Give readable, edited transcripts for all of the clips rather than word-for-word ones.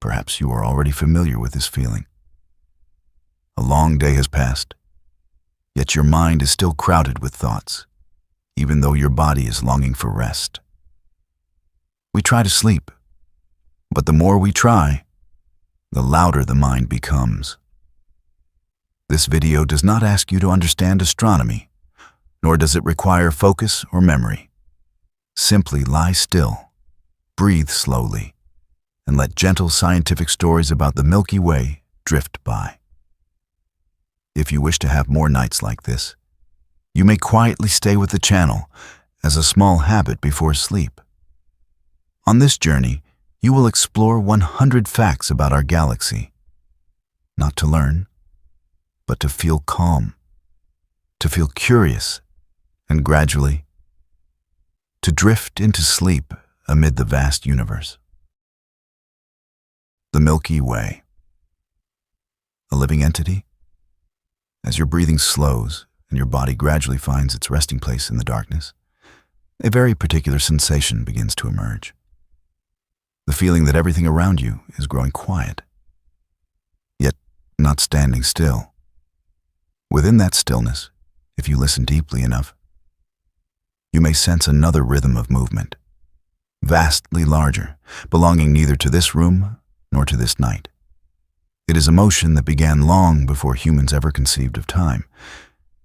Perhaps you are already familiar with this feeling. A long day has passed, yet your mind is still crowded with thoughts, even though your body is longing for rest. We try to sleep, but the more we try, the louder the mind becomes. This video does not ask you to understand astronomy, nor does it require focus or memory. Simply lie still, breathe slowly, and let gentle scientific stories about the Milky Way drift by. If you wish to have more nights like this, you may quietly stay with the channel as a small habit before sleep. On this journey, you will explore 100 facts about our galaxy, not to learn, but to feel calm, to feel curious, and gradually, to drift into sleep amid the vast universe. The Milky Way. A living entity? As your breathing slows and your body gradually finds its resting place in the darkness, a very particular sensation begins to emerge. The feeling that everything around you is growing quiet, yet not standing still. Within that stillness, if you listen deeply enough, you may sense another rhythm of movement, vastly larger, belonging neither to this room nor to this night. It is a motion that began long before humans ever conceived of time,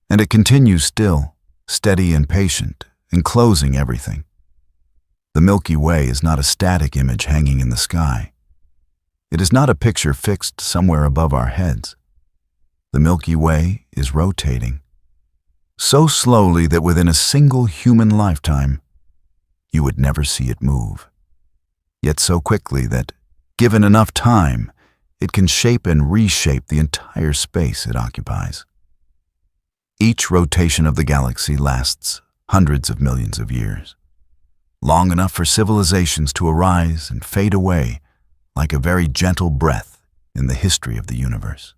and it continues still, steady and patient, enclosing everything. The Milky Way is not a static image hanging in the sky. It is not a picture fixed somewhere above our heads. The Milky Way is rotating, so slowly that within a single human lifetime, you would never see it move, yet so quickly that, given enough time, it can shape and reshape the entire space it occupies. Each rotation of the galaxy lasts hundreds of millions of years, long enough for civilizations to arise and fade away like a very gentle breath in the history of the universe.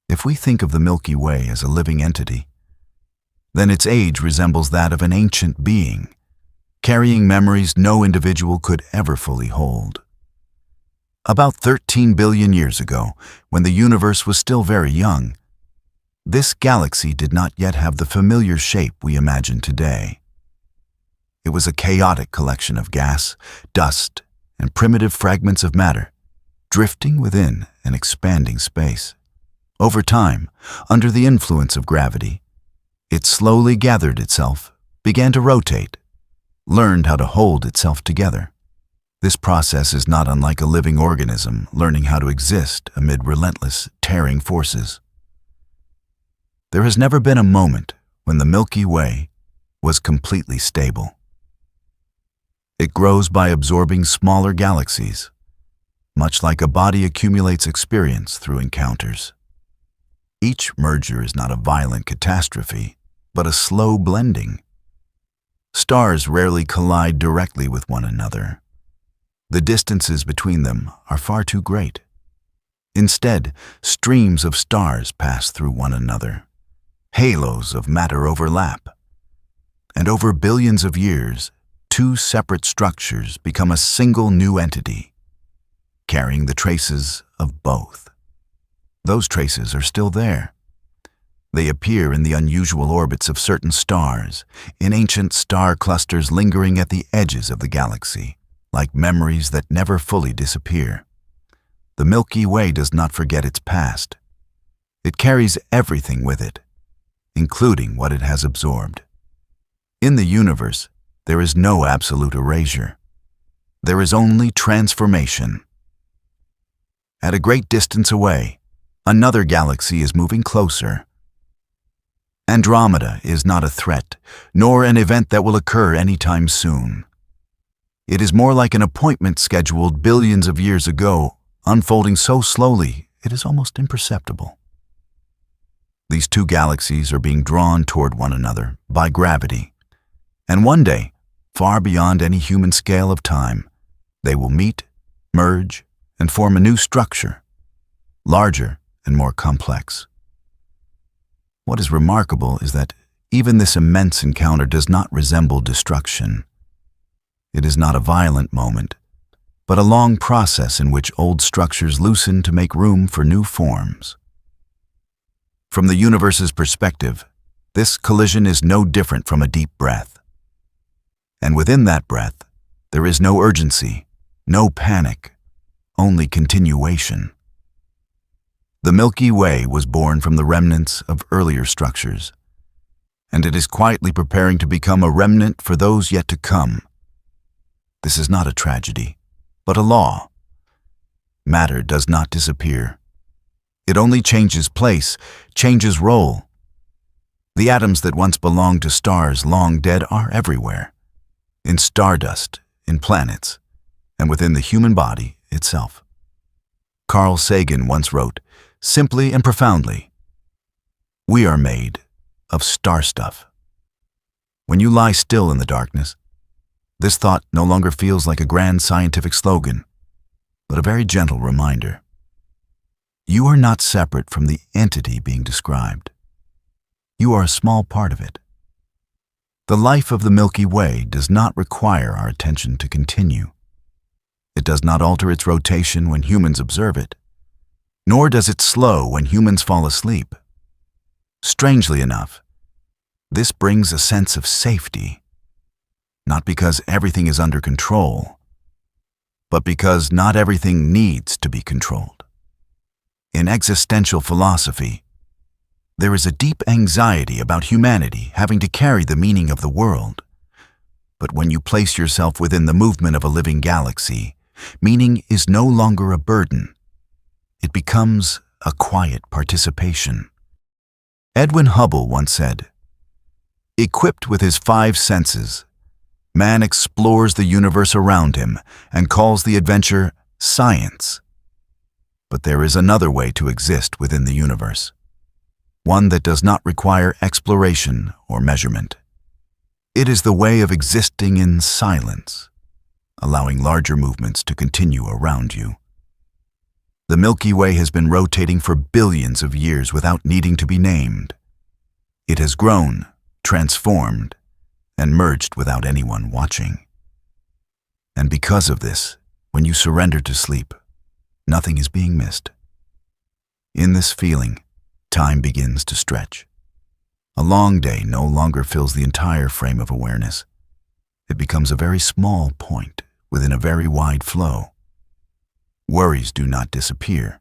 If we think of the Milky Way as a living entity, then its age resembles that of an ancient being, carrying memories no individual could ever fully hold. About 13 billion years ago, when the universe was still very young, this galaxy did not yet have the familiar shape we imagine today. It was a chaotic collection of gas, dust, and primitive fragments of matter, drifting within an expanding space. Over time, under the influence of gravity, it slowly gathered itself, began to rotate, learned how to hold itself together. This process is not unlike a living organism learning how to exist amid relentless, tearing forces. There has never been a moment when the Milky Way was completely stable. It grows by absorbing smaller galaxies, much like a body accumulates experience through encounters. Each merger is not a violent catastrophe, but a slow blending. Stars rarely collide directly with one another. The distances between them are far too great. Instead, streams of stars pass through one another. Halos of matter overlap. And over billions of years, two separate structures become a single new entity, carrying the traces of both. Those traces are still there. They appear in the unusual orbits of certain stars, in ancient star clusters lingering at the edges of the galaxy, like memories that never fully disappear. The Milky Way does not forget its past. It carries everything with it, including what it has absorbed. In the universe, there is no absolute erasure. There is only transformation. At a great distance away, another galaxy is moving closer. Andromeda is not a threat, nor an event that will occur anytime soon. It is more like an appointment scheduled billions of years ago, unfolding so slowly it is almost imperceptible. These two galaxies are being drawn toward one another by gravity, and one day, far beyond any human scale of time, they will meet, merge, and form a new structure, larger and more complex. What is remarkable is that even this immense encounter does not resemble destruction. It is not a violent moment, but a long process in which old structures loosen to make room for new forms. From the universe's perspective, this collision is no different from a deep breath. And within that breath, there is no urgency, no panic, only continuation. The Milky Way was born from the remnants of earlier structures, and it is quietly preparing to become a remnant for those yet to come. This is not a tragedy, but a law. Matter does not disappear. It only changes place, changes role. The atoms that once belonged to stars long dead are everywhere, in stardust, in planets, and within the human body itself. Carl Sagan once wrote, simply and profoundly, "We are made of star stuff." When you lie still in the darkness, this thought no longer feels like a grand scientific slogan, but a very gentle reminder. You are not separate from the entity being described. You are a small part of it. The life of the Milky Way does not require our attention to continue. It does not alter its rotation when humans observe it, nor does it slow when humans fall asleep. Strangely enough, this brings a sense of safety, not because everything is under control, but because not everything needs to be controlled. In existential philosophy, there is a deep anxiety about humanity having to carry the meaning of the world. But when you place yourself within the movement of a living galaxy, meaning is no longer a burden. It becomes a quiet participation. Edwin Hubble once said, "Equipped with his 5 senses, man explores the universe around him and calls the adventure science. But there is another way to exist within the universe, one that does not require exploration or measurement. It is the way of existing in silence, allowing larger movements to continue around you. The Milky Way has been rotating for billions of years without needing to be named. It has grown, transformed, and merged without anyone watching. And because of this, when you surrender to sleep, nothing is being missed. In this feeling, time begins to stretch. A long day no longer fills the entire frame of awareness. It becomes a very small point within a very wide flow. Worries do not disappear,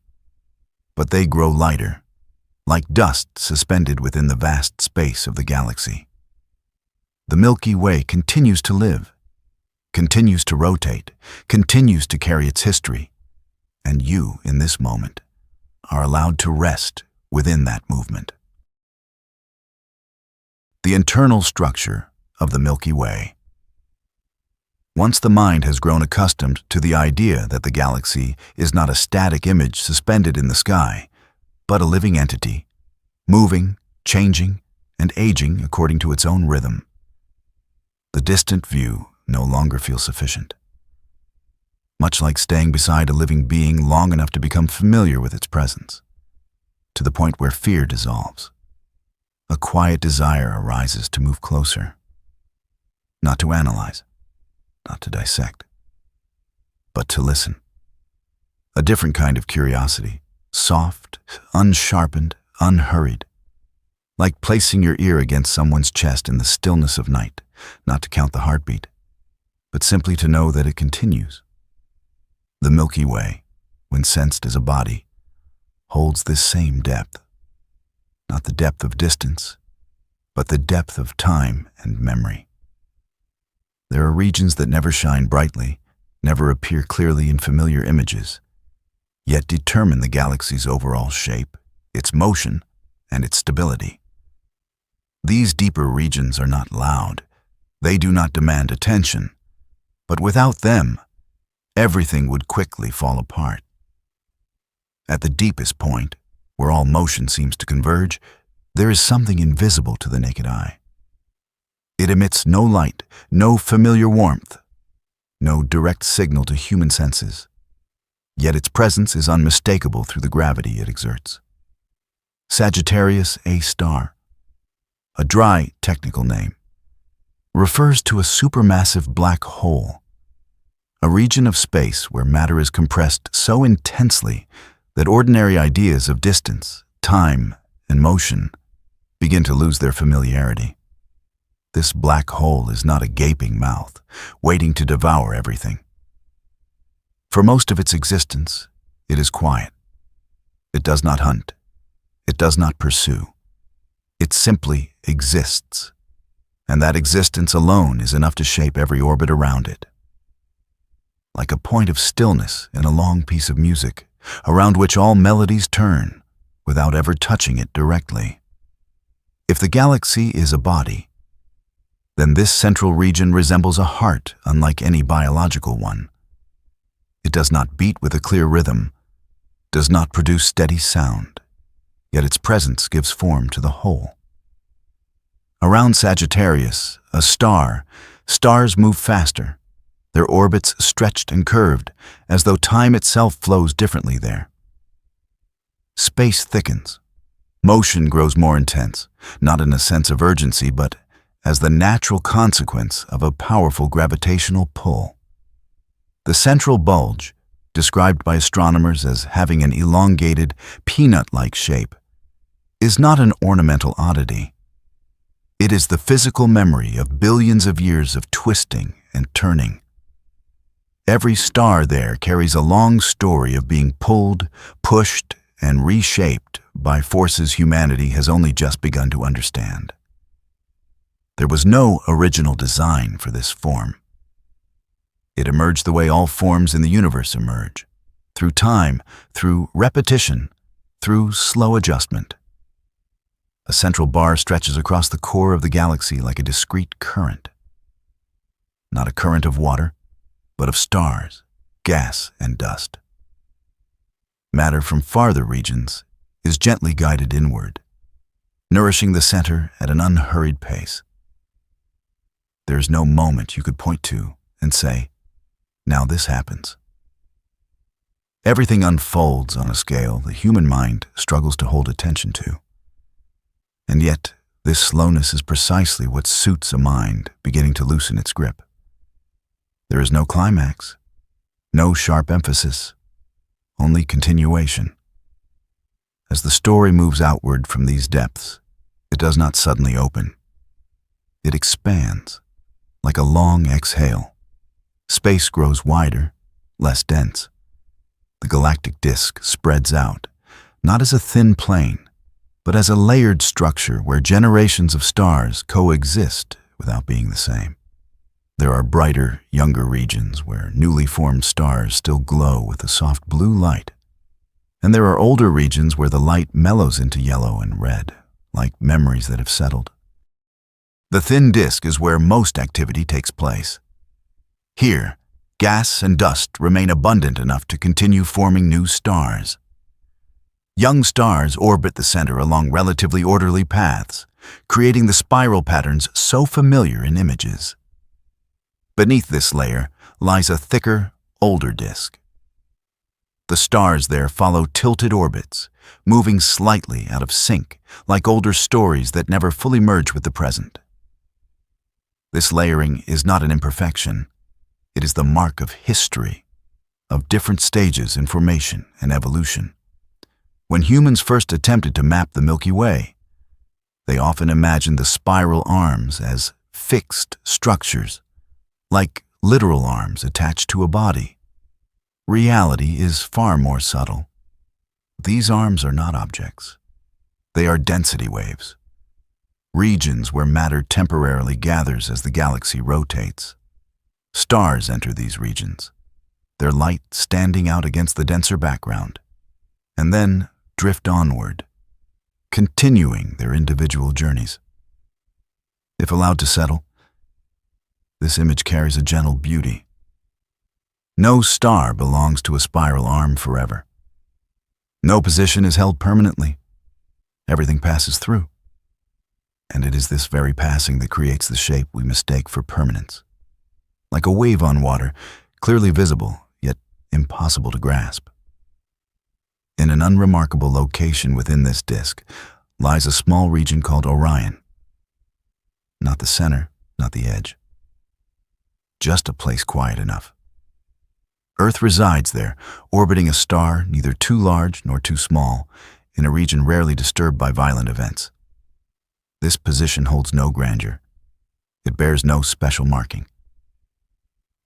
but they grow lighter, like dust suspended within the vast space of the galaxy. The Milky Way continues to live, continues to rotate, continues to carry its history, and you, in this moment, are allowed to rest within that movement. The internal structure of the Milky Way. Once the mind has grown accustomed to the idea that the galaxy is not a static image suspended in the sky, but a living entity, moving, changing, and aging according to its own rhythm, the distant view no longer feels sufficient. Much like staying beside a living being long enough to become familiar with its presence, to the point where fear dissolves. A quiet desire arises to move closer, not to analyze, not to dissect, but to listen. A different kind of curiosity, soft, unsharpened, unhurried, like placing your ear against someone's chest in the stillness of night, not to count the heartbeat, but simply to know that it continues. The Milky Way, when sensed as a body, holds this same depth, not the depth of distance, but the depth of time and memory. There are regions that never shine brightly, never appear clearly in familiar images, yet determine the galaxy's overall shape, its motion, and its stability. These deeper regions are not loud. They do not demand attention, but without them, everything would quickly fall apart. At the deepest point, where all motion seems to converge, there is something invisible to the naked eye. It emits no light, no familiar warmth, no direct signal to human senses, yet its presence is unmistakable through the gravity it exerts. Sagittarius A star, a dry technical name, refers to a supermassive black hole, a region of space where matter is compressed so intensely that ordinary ideas of distance, time, and motion begin to lose their familiarity. This black hole is not a gaping mouth, waiting to devour everything. For most of its existence, it is quiet. It does not hunt. It does not pursue. It simply exists, and that existence alone is enough to shape every orbit around it. Like a point of stillness in a long piece of music, around which all melodies turn, without ever touching it directly. If the galaxy is a body, then this central region resembles a heart unlike any biological one. It does not beat with a clear rhythm, does not produce steady sound, yet its presence gives form to the whole. Around Sagittarius, a star, stars move faster, their orbits stretched and curved, as though time itself flows differently there. Space thickens. Motion grows more intense, not in a sense of urgency, but as the natural consequence of a powerful gravitational pull. The central bulge, described by astronomers as having an elongated, peanut-like shape, is not an ornamental oddity. It is the physical memory of billions of years of twisting and turning. Every star there carries a long story of being pulled, pushed, and reshaped by forces humanity has only just begun to understand. There was no original design for this form. It emerged the way all forms in the universe emerge, through time, through repetition, through slow adjustment. A central bar stretches across the core of the galaxy like a discrete current. Not a current of water, but of stars, gas, and dust. Matter from farther regions is gently guided inward, nourishing the center at an unhurried pace. There is no moment you could point to and say, "Now this happens." Everything unfolds on a scale the human mind struggles to hold attention to. And yet, this slowness is precisely what suits a mind beginning to loosen its grip. There is no climax, no sharp emphasis, only continuation. As the story moves outward from these depths, it does not suddenly open. It expands, like a long exhale. Space grows wider, less dense. The galactic disk spreads out, not as a thin plane, but as a layered structure where generations of stars coexist without being the same. There are brighter, younger regions where newly formed stars still glow with a soft blue light. And there are older regions where the light mellows into yellow and red, like memories that have settled. The thin disk is where most activity takes place. Here, gas and dust remain abundant enough to continue forming new stars. Young stars orbit the center along relatively orderly paths, creating the spiral patterns so familiar in images. Beneath this layer lies a thicker, older disk. The stars there follow tilted orbits, moving slightly out of sync, like older stories that never fully merge with the present. This layering is not an imperfection. It is the mark of history, of different stages in formation and evolution. When humans first attempted to map the Milky Way, they often imagined the spiral arms as fixed structures, like literal arms attached to a body. Reality is far more subtle. These arms are not objects. They are density waves, regions where matter temporarily gathers as the galaxy rotates. Stars enter these regions, their light standing out against the denser background, and then drift onward, continuing their individual journeys. If allowed to settle, this image carries a gentle beauty. No star belongs to a spiral arm forever. No position is held permanently. Everything passes through. And it is this very passing that creates the shape we mistake for permanence. Like a wave on water, clearly visible, yet impossible to grasp. In an unremarkable location within this disk lies a small region called Orion. Not the center, not the edge. Just a place quiet enough, Earth resides there, orbiting a star neither too large nor too small, in a region rarely disturbed by violent events. This position holds no grandeur. It bears no special marking.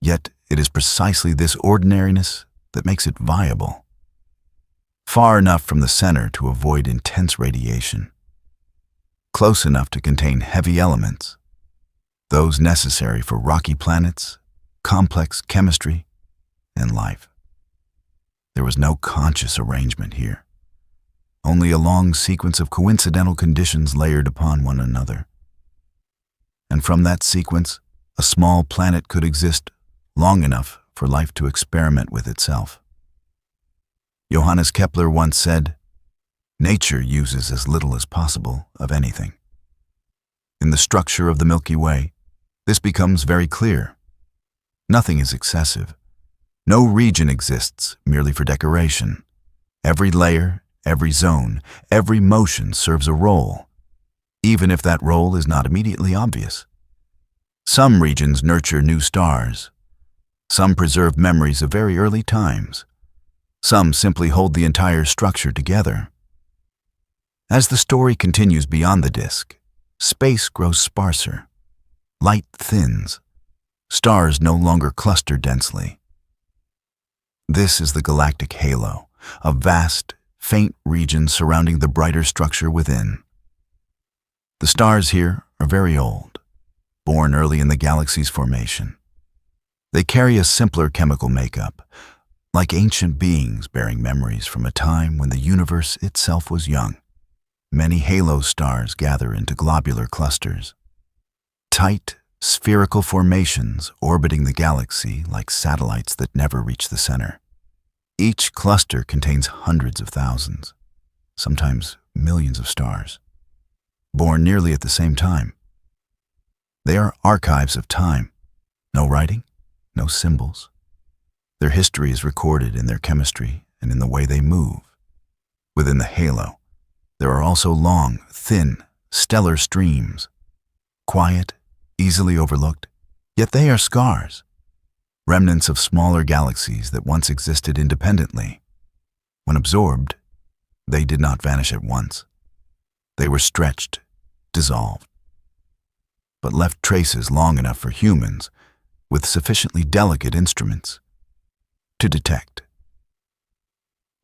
Yet it is precisely this ordinariness that makes it viable. Far enough from the center to avoid intense radiation. Close enough to contain heavy elements, those necessary for rocky planets, complex chemistry, and life. There was no conscious arrangement here, only a long sequence of coincidental conditions layered upon one another. And from that sequence, a small planet could exist long enough for life to experiment with itself. Johannes Kepler once said, "Nature uses as little as possible of anything." In the structure of the Milky Way, this becomes very clear. Nothing is excessive. No region exists merely for decoration. Every layer, every zone, every motion serves a role, even if that role is not immediately obvious. Some regions nurture new stars. Some preserve memories of very early times. Some simply hold the entire structure together. As the story continues beyond the disk, space grows sparser. Light thins. Stars no longer cluster densely. This is the galactic halo, a vast, faint region surrounding the brighter structure within. The stars here are very old, born early in the galaxy's formation. They carry a simpler chemical makeup, like ancient beings bearing memories from a time when the universe itself was young. Many halo stars gather into globular clusters. Tight, spherical formations orbiting the galaxy like satellites that never reach the center. Each cluster contains hundreds of thousands, sometimes millions of stars, born nearly at the same time. They are archives of time. No writing, no symbols. Their history is recorded in their chemistry and in the way they move. Within the halo, there are also long, thin, stellar streams. Quiet, easily overlooked, yet they are scars. Remnants of smaller galaxies that once existed independently. When absorbed, they did not vanish at once. They were stretched, dissolved, but left traces long enough for humans, with sufficiently delicate instruments, to detect.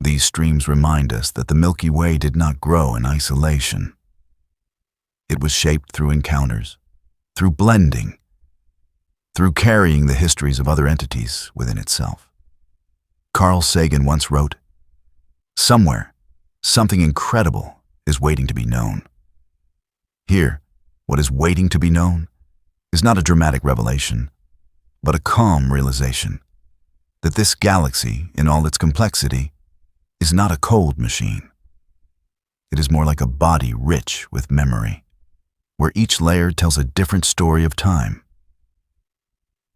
These streams remind us that the Milky Way did not grow in isolation. It was shaped through encounters, through blending, through carrying the histories of other entities within itself. Carl Sagan once wrote, "Somewhere, something incredible is waiting to be known." Here, what is waiting to be known is not a dramatic revelation, but a calm realization that this galaxy, in all its complexity, is not a cold machine. It is more like a body rich with memory, where each layer tells a different story of time.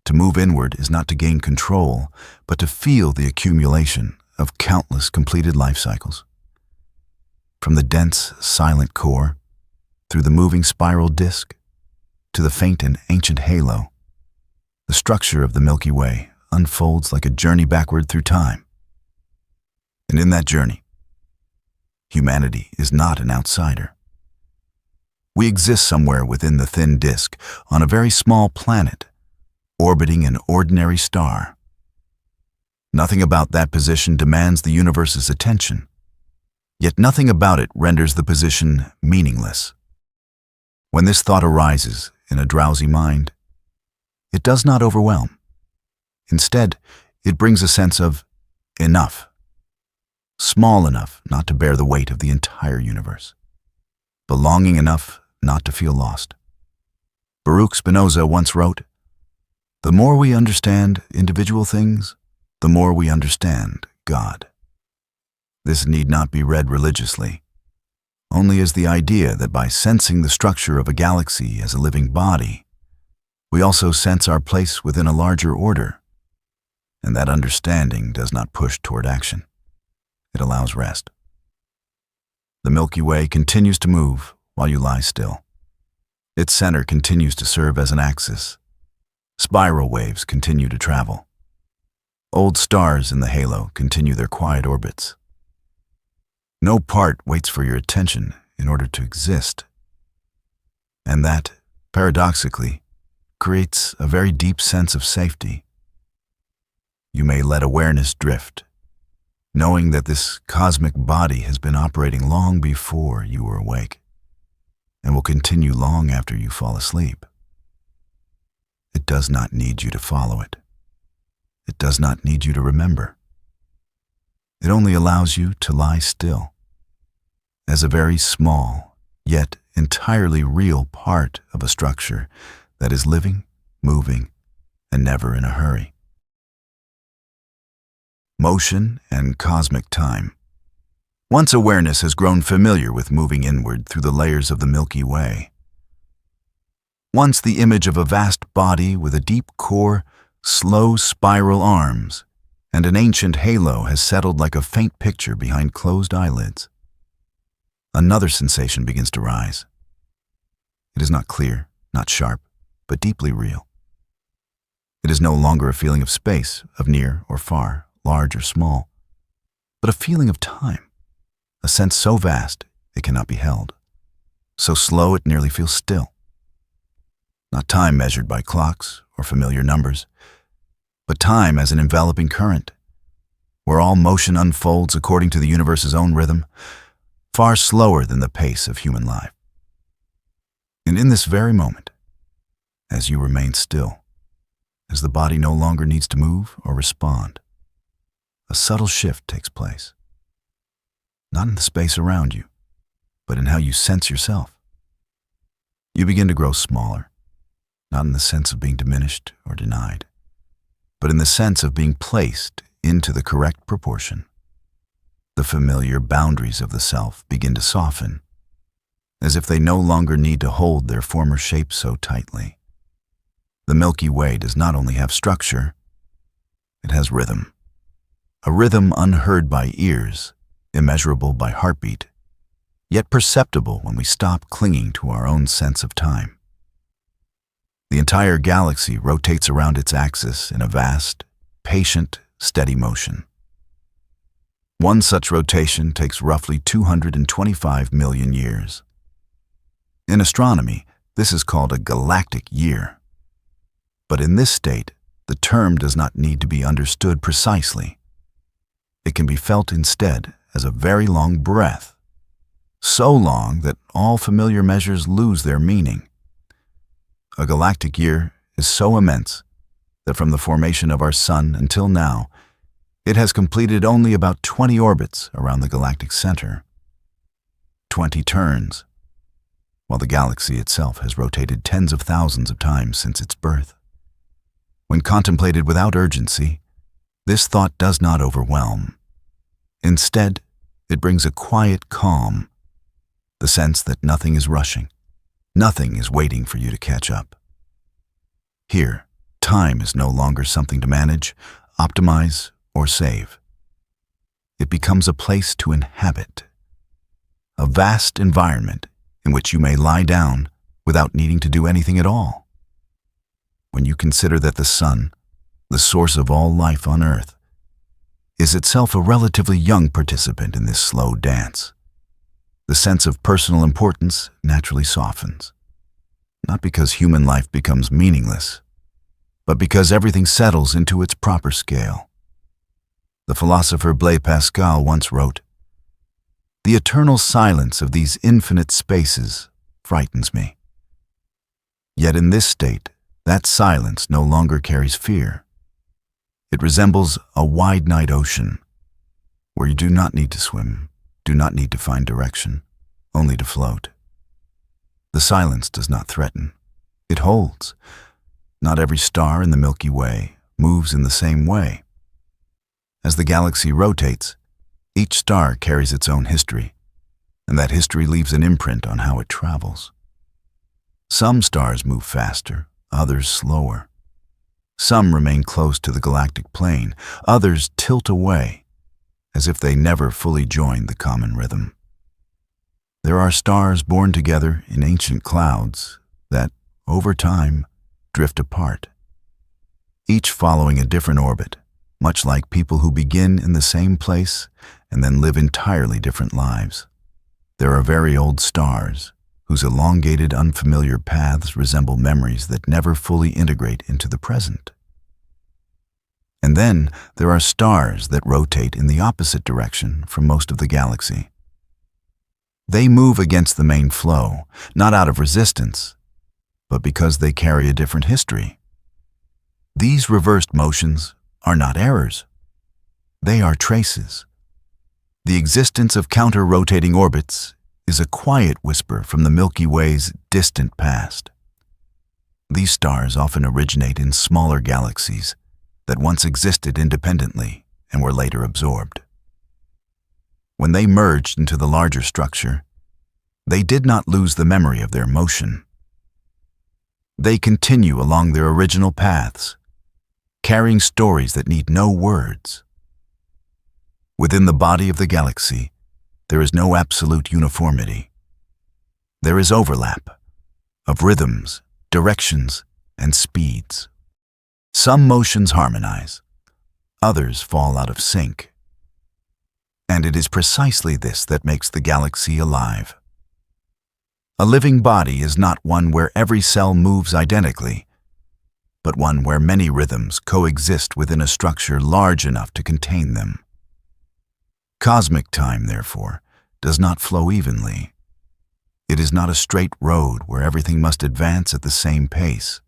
To move inward is not to gain control, but to feel the accumulation of countless completed life cycles. From the dense, silent core, through the moving spiral disk, to the faint and ancient halo, the structure of the Milky Way unfolds like a journey backward through time. And in that journey, humanity is not an outsider. We exist somewhere within the thin disk, on a very small planet, orbiting an ordinary star. Nothing about that position demands the universe's attention, yet nothing about it renders the position meaningless. When this thought arises in a drowsy mind, it does not overwhelm. Instead, it brings a sense of enough, small enough not to bear the weight of the entire universe, belonging enough not to feel lost. Baruch Spinoza once wrote, "The more we understand individual things, the more we understand God." This need not be read religiously, only as the idea that by sensing the structure of a galaxy as a living body, we also sense our place within a larger order, and that understanding does not push toward action. It allows rest. The Milky Way continues to move while you lie still. Its center continues to serve as an axis. Spiral waves continue to travel. Old stars in the halo continue their quiet orbits. No part waits for your attention in order to exist. And that, paradoxically, creates a very deep sense of safety. You may let awareness drift, knowing that this cosmic body has been operating long before you were awake, and will continue long after you fall asleep. It does not need you to follow it. It does not need you to remember. It only allows you to lie still, as a very small, yet entirely real part of a structure that is living, moving, and never in a hurry. Motion and cosmic time. Once awareness has grown familiar with moving inward through the layers of the Milky Way, once the image of a vast body with a deep core, slow spiral arms, and an ancient halo has settled like a faint picture behind closed eyelids, another sensation begins to rise. It is not clear, not sharp, but deeply real. It is no longer a feeling of space, of near or far, large or small, but a feeling of time, a sense so vast it cannot be held, so slow it nearly feels still. Not time measured by clocks or familiar numbers, but time as an enveloping current, where all motion unfolds according to the universe's own rhythm, far slower than the pace of human life. And in this very moment, as you remain still, as the body no longer needs to move or respond, a subtle shift takes place. Not in the space around you, but in how you sense yourself. You begin to grow smaller, not in the sense of being diminished or denied, but in the sense of being placed into the correct proportion. The familiar boundaries of the self begin to soften, as if they no longer need to hold their former shape so tightly. The Milky Way does not only have structure, it has rhythm. A rhythm unheard by ears, immeasurable by heartbeat, yet perceptible when we stop clinging to our own sense of time. The entire galaxy rotates around its axis in a vast, patient, steady motion. One such rotation takes roughly 225 million years. In astronomy, this is called a galactic year. But in this state, the term does not need to be understood precisely. It can be felt instead as a very long breath, so long that all familiar measures lose their meaning. A galactic year is so immense that from the formation of our sun until now, it has completed only about 20 orbits around the galactic center. 20 turns, while the galaxy itself has rotated tens of thousands of times since its birth. When contemplated without urgency, this thought does not overwhelm. Instead, it brings a quiet calm, the sense that nothing is rushing, nothing is waiting for you to catch up. Here, time is no longer something to manage, optimize, or save. It becomes a place to inhabit, a vast environment in which you may lie down without needing to do anything at all. When you consider that the sun, the source of all life on Earth, is itself a relatively young participant in this slow dance, the sense of personal importance naturally softens, not because human life becomes meaningless, but because everything settles into its proper scale. The philosopher Blaise Pascal once wrote, "The eternal silence of these infinite spaces frightens me." Yet in this state, that silence no longer carries fear. It resembles a wide night ocean, where you do not need to swim, do not need to find direction, only to float. The silence does not threaten. It holds. Not every star in the Milky Way moves in the same way. As the galaxy rotates, each star carries its own history, and that history leaves an imprint on how it travels. Some stars move faster, others slower. Some remain close to the galactic plane, others tilt away, as if they never fully joined the common rhythm. There are stars born together in ancient clouds that, over time, drift apart, each following a different orbit, much like people who begin in the same place and then live entirely different lives. There are very old stars, whose elongated, unfamiliar paths resemble memories that never fully integrate into the present. And then there are stars that rotate in the opposite direction from most of the galaxy. They move against the main flow, not out of resistance, but because they carry a different history. These reversed motions are not errors. They are traces. The existence of counter-rotating orbits is a quiet whisper from the Milky Way's distant past. These stars often originate in smaller galaxies that once existed independently and were later absorbed. When they merged into the larger structure, they did not lose the memory of their motion. They continue along their original paths, carrying stories that need no words. Within the body of the galaxy, there is no absolute uniformity. There is overlap of rhythms, directions, and speeds. Some motions harmonize, others fall out of sync. And it is precisely this that makes the galaxy alive. A living body is not one where every cell moves identically, but one where many rhythms coexist within a structure large enough to contain them. Cosmic time, therefore, does not flow evenly. It is not a straight road where everything must advance at the same pace.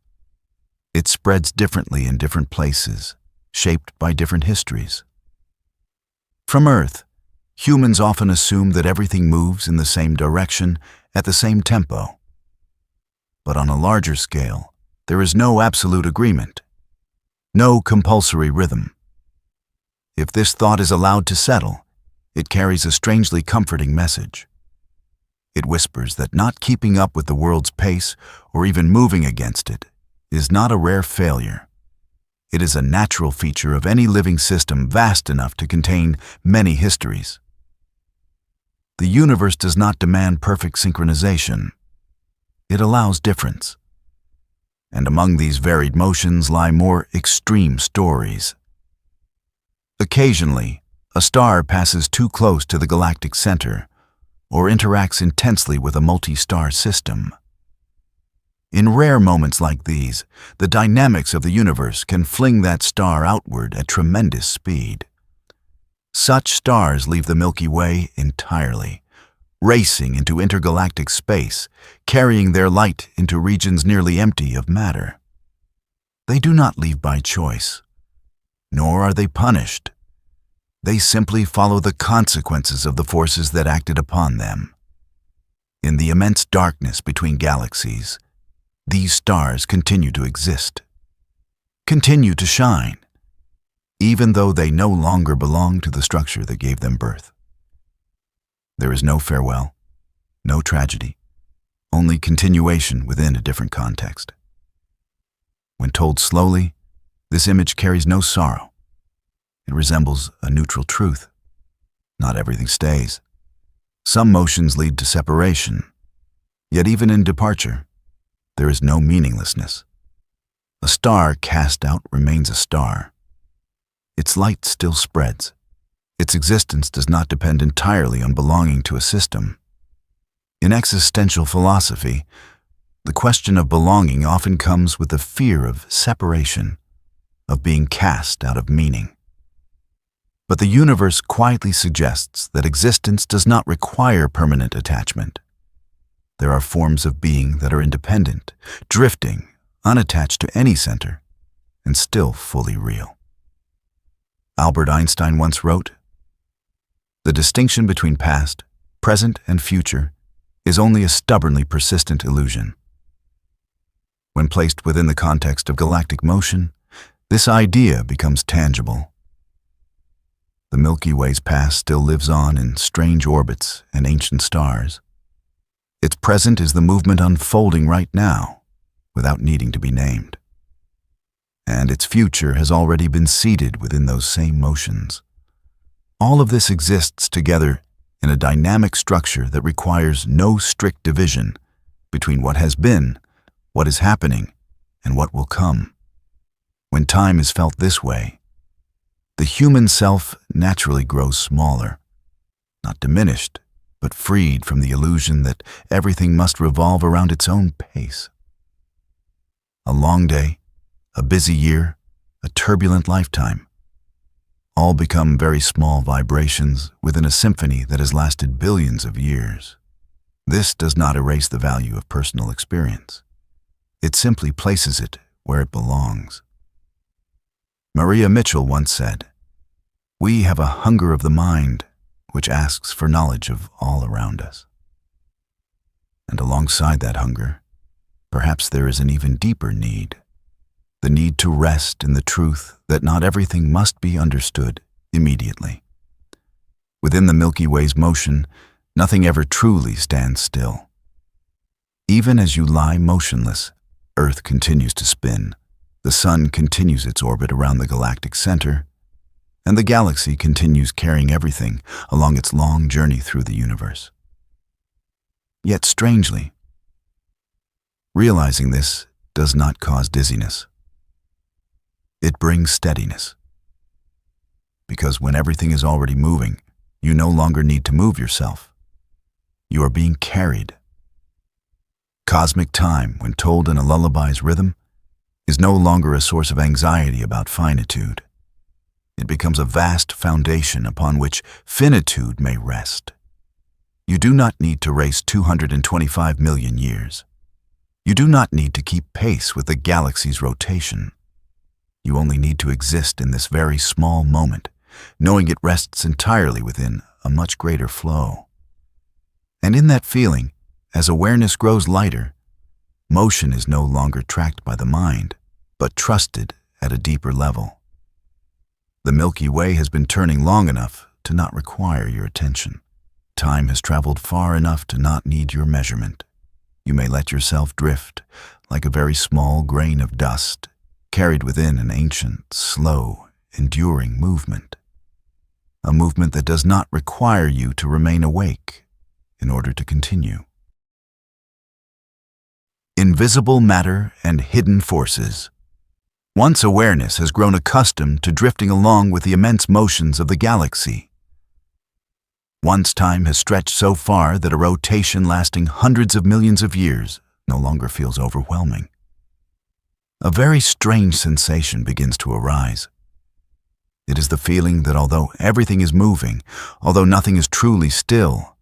It spreads differently in different places, shaped by different histories. From Earth, humans often assume that everything moves in the same direction at the same tempo. But on a larger scale, there is no absolute agreement, no compulsory rhythm. If this thought is allowed to settle, it carries a strangely comforting message. It whispers that not keeping up with the world's pace or even moving against it is not a rare failure. It is a natural feature of any living system vast enough to contain many histories. The universe does not demand perfect synchronization. It allows difference. And among these varied motions lie more extreme stories. Occasionally, a star passes too close to the galactic center or interacts intensely with a multi-star system. In rare moments like these, the dynamics of the universe can fling that star outward at tremendous speed. Such stars leave the Milky Way entirely, racing into intergalactic space, carrying their light into regions nearly empty of matter. They do not leave by choice, nor are they punished. They simply follow the consequences of the forces that acted upon them. In the immense darkness between galaxies, these stars continue to exist, continue to shine, even though they no longer belong to the structure that gave them birth. There is no farewell, no tragedy, only continuation within a different context. When told slowly, this image carries no sorrow. It resembles a neutral truth. Not everything stays. Some motions lead to separation, yet even in departure, there is no meaninglessness. A star cast out remains a star. Its light still spreads. Its existence does not depend entirely on belonging to a system. In existential philosophy, the question of belonging often comes with the fear of separation, of being cast out of meaning. But the universe quietly suggests that existence does not require permanent attachment. There are forms of being that are independent, drifting, unattached to any center, and still fully real. Albert Einstein once wrote, "The distinction between past, present, and future is only a stubbornly persistent illusion." When placed within the context of galactic motion, this idea becomes tangible. The Milky Way's past still lives on in strange orbits and ancient stars. Its present is the movement unfolding right now, without needing to be named. And its future has already been seeded within those same motions. All of this exists together in a dynamic structure that requires no strict division between what has been, what is happening, and what will come. When time is felt this way, The human self naturally grows smaller, not diminished, but freed from the illusion that everything must revolve around its own pace. A long day, a busy year, a turbulent lifetime, all become very small vibrations within a symphony that has lasted billions of years. This does not erase the value of personal experience. It simply places it where it belongs. Maria Mitchell once said, "We have a hunger of the mind which asks for knowledge of all around us." And alongside that hunger, perhaps there is an even deeper need, the need to rest in the truth that not everything must be understood immediately. Within the Milky Way's motion, nothing ever truly stands still. Even as you lie motionless, Earth continues to spin, the sun continues its orbit around the galactic center, and the galaxy continues carrying everything along its long journey through the universe. Yet strangely, realizing this does not cause dizziness. It brings steadiness. Because when everything is already moving, you no longer need to move yourself. You are being carried. Cosmic time, when told in a lullaby's rhythm, is no longer a source of anxiety about finitude. It becomes a vast foundation upon which finitude may rest. You do not need to race 225 million years. You do not need to keep pace with the galaxy's rotation. You only need to exist in this very small moment, knowing it rests entirely within a much greater flow. And in that feeling, as awareness grows lighter, motion is no longer tracked by the mind, but trusted at a deeper level. The Milky Way has been turning long enough to not require your attention. Time has traveled far enough to not need your measurement. You may let yourself drift like a very small grain of dust, carried within an ancient, slow, enduring movement. A movement that does not require you to remain awake in order to continue. Invisible matter and hidden forces. Once awareness has grown accustomed to drifting along with the immense motions of the galaxy. Once time has stretched so far that a rotation lasting hundreds of millions of years no longer feels overwhelming. A very strange sensation begins to arise. It is the feeling that although everything is moving, although nothing is truly still,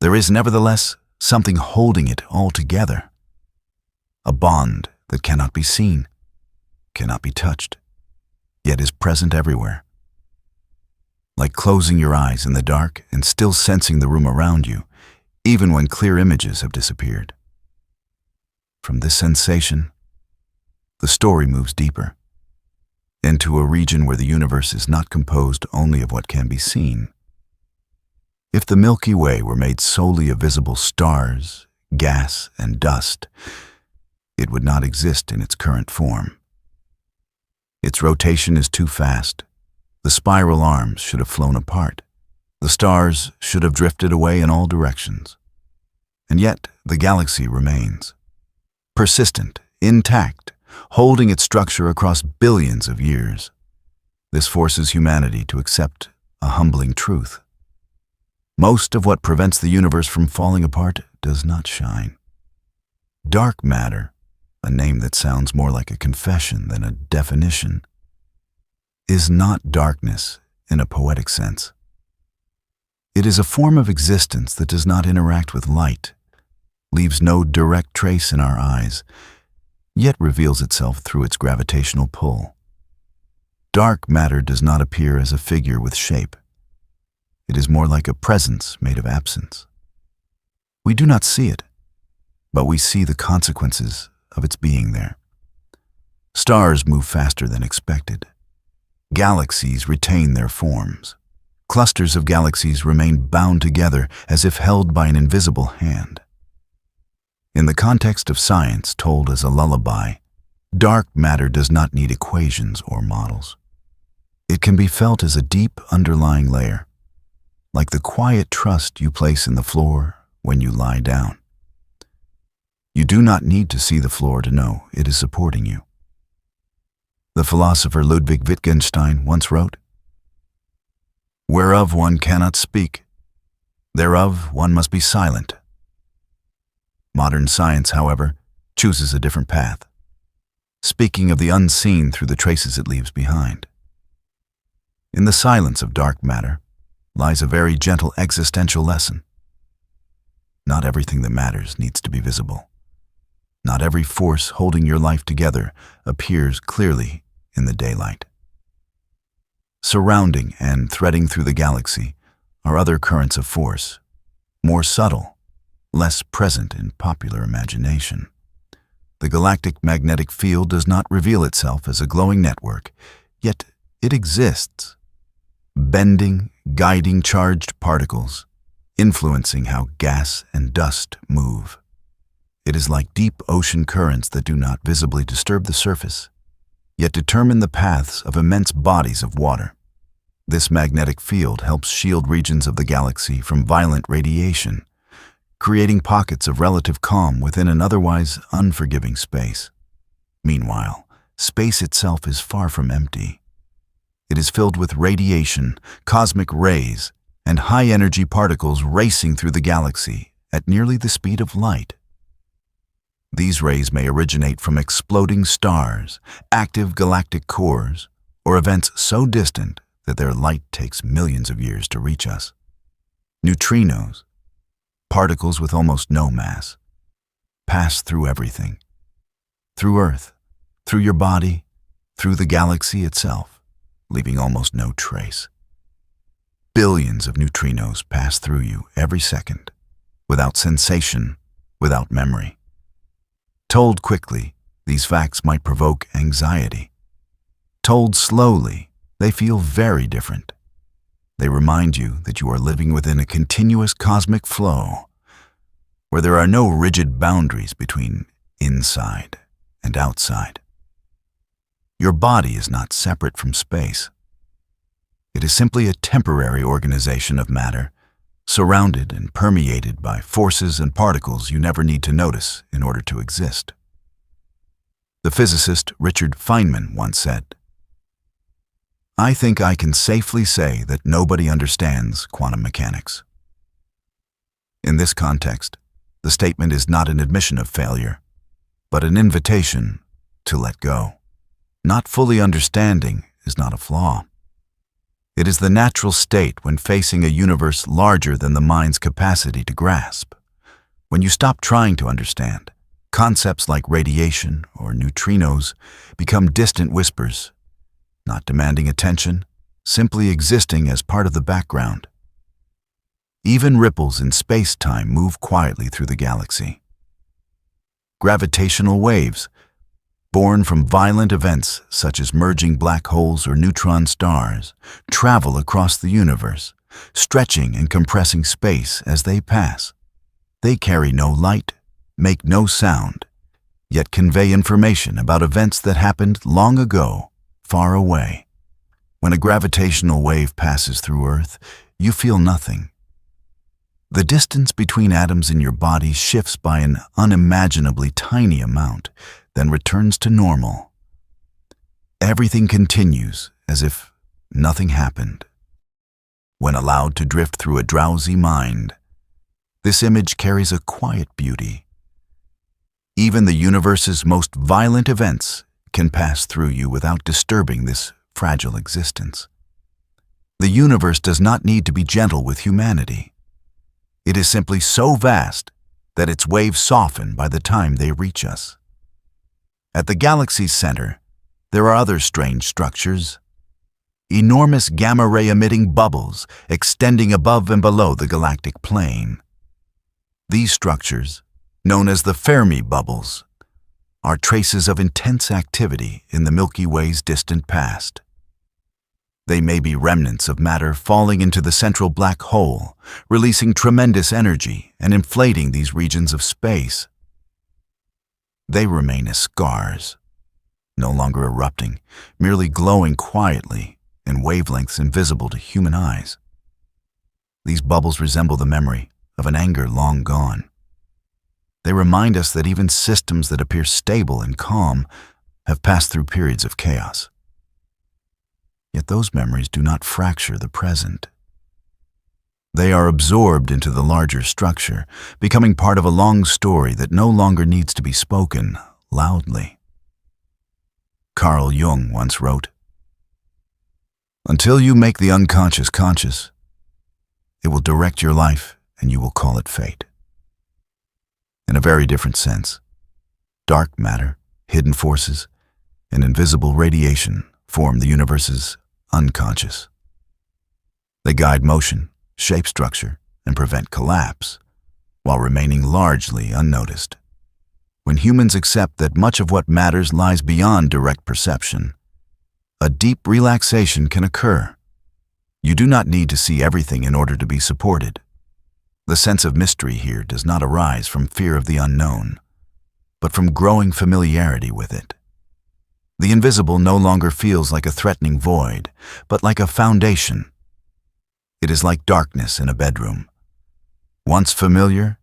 there is nevertheless something holding it all together. A bond that cannot be seen, cannot be touched, yet is present everywhere. Like closing your eyes in the dark and still sensing the room around you, even when clear images have disappeared. From this sensation, the story moves deeper, into a region where the universe is not composed only of what can be seen. If the Milky Way were made solely of visible stars, gas, and dust, it would not exist in its current form. Its rotation is too fast. The spiral arms should have flown apart. The stars should have drifted away in all directions. And yet, the galaxy remains. Persistent, intact, holding its structure across billions of years. This forces humanity to accept a humbling truth. Most of what prevents the universe from falling apart does not shine. Dark matter, a name that sounds more like a confession than a definition, is not darkness in a poetic sense. It is a form of existence that does not interact with light, leaves no direct trace in our eyes, yet reveals itself through its gravitational pull. Dark matter does not appear as a figure with shape. It is more like a presence made of absence. We do not see it, but we see the consequences of its being there. Stars move faster than expected. Galaxies retain their forms. Clusters of galaxies remain bound together as if held by an invisible hand. In the context of science told as a lullaby, dark matter does not need equations or models. It can be felt as a deep underlying layer, like the quiet trust you place in the floor when you lie down. You do not need to see the floor to know it is supporting you. The philosopher Ludwig Wittgenstein once wrote, "Whereof one cannot speak, thereof one must be silent." Modern science, however, chooses a different path, speaking of the unseen through the traces it leaves behind. In the silence of dark matter lies a very gentle existential lesson. Not everything that matters needs to be visible. Not every force holding your life together appears clearly in the daylight. Surrounding and threading through the galaxy are other currents of force, more subtle, less present in popular imagination. The galactic magnetic field does not reveal itself as a glowing network, yet it exists, bending, guiding charged particles, influencing how gas and dust move. It is like deep ocean currents that do not visibly disturb the surface, yet determine the paths of immense bodies of water. This magnetic field helps shield regions of the galaxy from violent radiation, creating pockets of relative calm within an otherwise unforgiving space. Meanwhile, space itself is far from empty. It is filled with radiation, cosmic rays, and high-energy particles racing through the galaxy at nearly the speed of light. These rays may originate from exploding stars, active galactic cores, or events so distant that their light takes millions of years to reach us. Neutrinos, particles with almost no mass, pass through everything. Through Earth, through your body, through the galaxy itself, leaving almost no trace. Billions of neutrinos pass through you every second, without sensation, without memory. Told quickly, these facts might provoke anxiety. Told slowly, they feel very different. They remind you that you are living within a continuous cosmic flow, where there are no rigid boundaries between inside and outside. Your body is not separate from space. It is simply a temporary organization of matter, surrounded and permeated by forces and particles you never need to notice in order to exist. The physicist Richard Feynman once said, "I think I can safely say that nobody understands quantum mechanics." In this context, the statement is not an admission of failure, but an invitation to let go. Not fully understanding is not a flaw. It is the natural state when facing a universe larger than the mind's capacity to grasp. When you stop trying to understand, concepts like radiation or neutrinos become distant whispers, not demanding attention, simply existing as part of the background. Even ripples in space-time move quietly through the galaxy. Gravitational waves, born from violent events such as merging black holes or neutron stars, travel across the universe, stretching and compressing space as they pass. They carry no light, make no sound, yet convey information about events that happened long ago, far away. When a gravitational wave passes through Earth, you feel nothing. The distance between atoms in your body shifts by an unimaginably tiny amount, then returns to normal. Everything continues as if nothing happened. When allowed to drift through a drowsy mind, this image carries a quiet beauty. Even the universe's most violent events can pass through you without disturbing this fragile existence. The universe does not need to be gentle with humanity. It is simply so vast that its waves soften by the time they reach us. At the galaxy's center, there are other strange structures. Enormous gamma-ray-emitting bubbles extending above and below the galactic plane. These structures, known as the Fermi bubbles, are traces of intense activity in the Milky Way's distant past. They may be remnants of matter falling into the central black hole, releasing tremendous energy and inflating these regions of space. They remain as scars, no longer erupting, merely glowing quietly in wavelengths invisible to human eyes. These bubbles resemble the memory of an anger long gone. They remind us that even systems that appear stable and calm have passed through periods of chaos. Yet those memories do not fracture the present. They are absorbed into the larger structure, becoming part of a long story that no longer needs to be spoken loudly. Carl Jung once wrote, "Until you make the unconscious conscious, it will direct your life and you will call it fate." In a very different sense, dark matter, hidden forces, and invisible radiation form the universe's unconscious. They guide motion, shape structure, and prevent collapse, while remaining largely unnoticed. When humans accept that much of what matters lies beyond direct perception, a deep relaxation can occur. You do not need to see everything in order to be supported. The sense of mystery here does not arise from fear of the unknown, but from growing familiarity with it. The invisible no longer feels like a threatening void, but like a foundation. It is like darkness in a bedroom. Once familiar,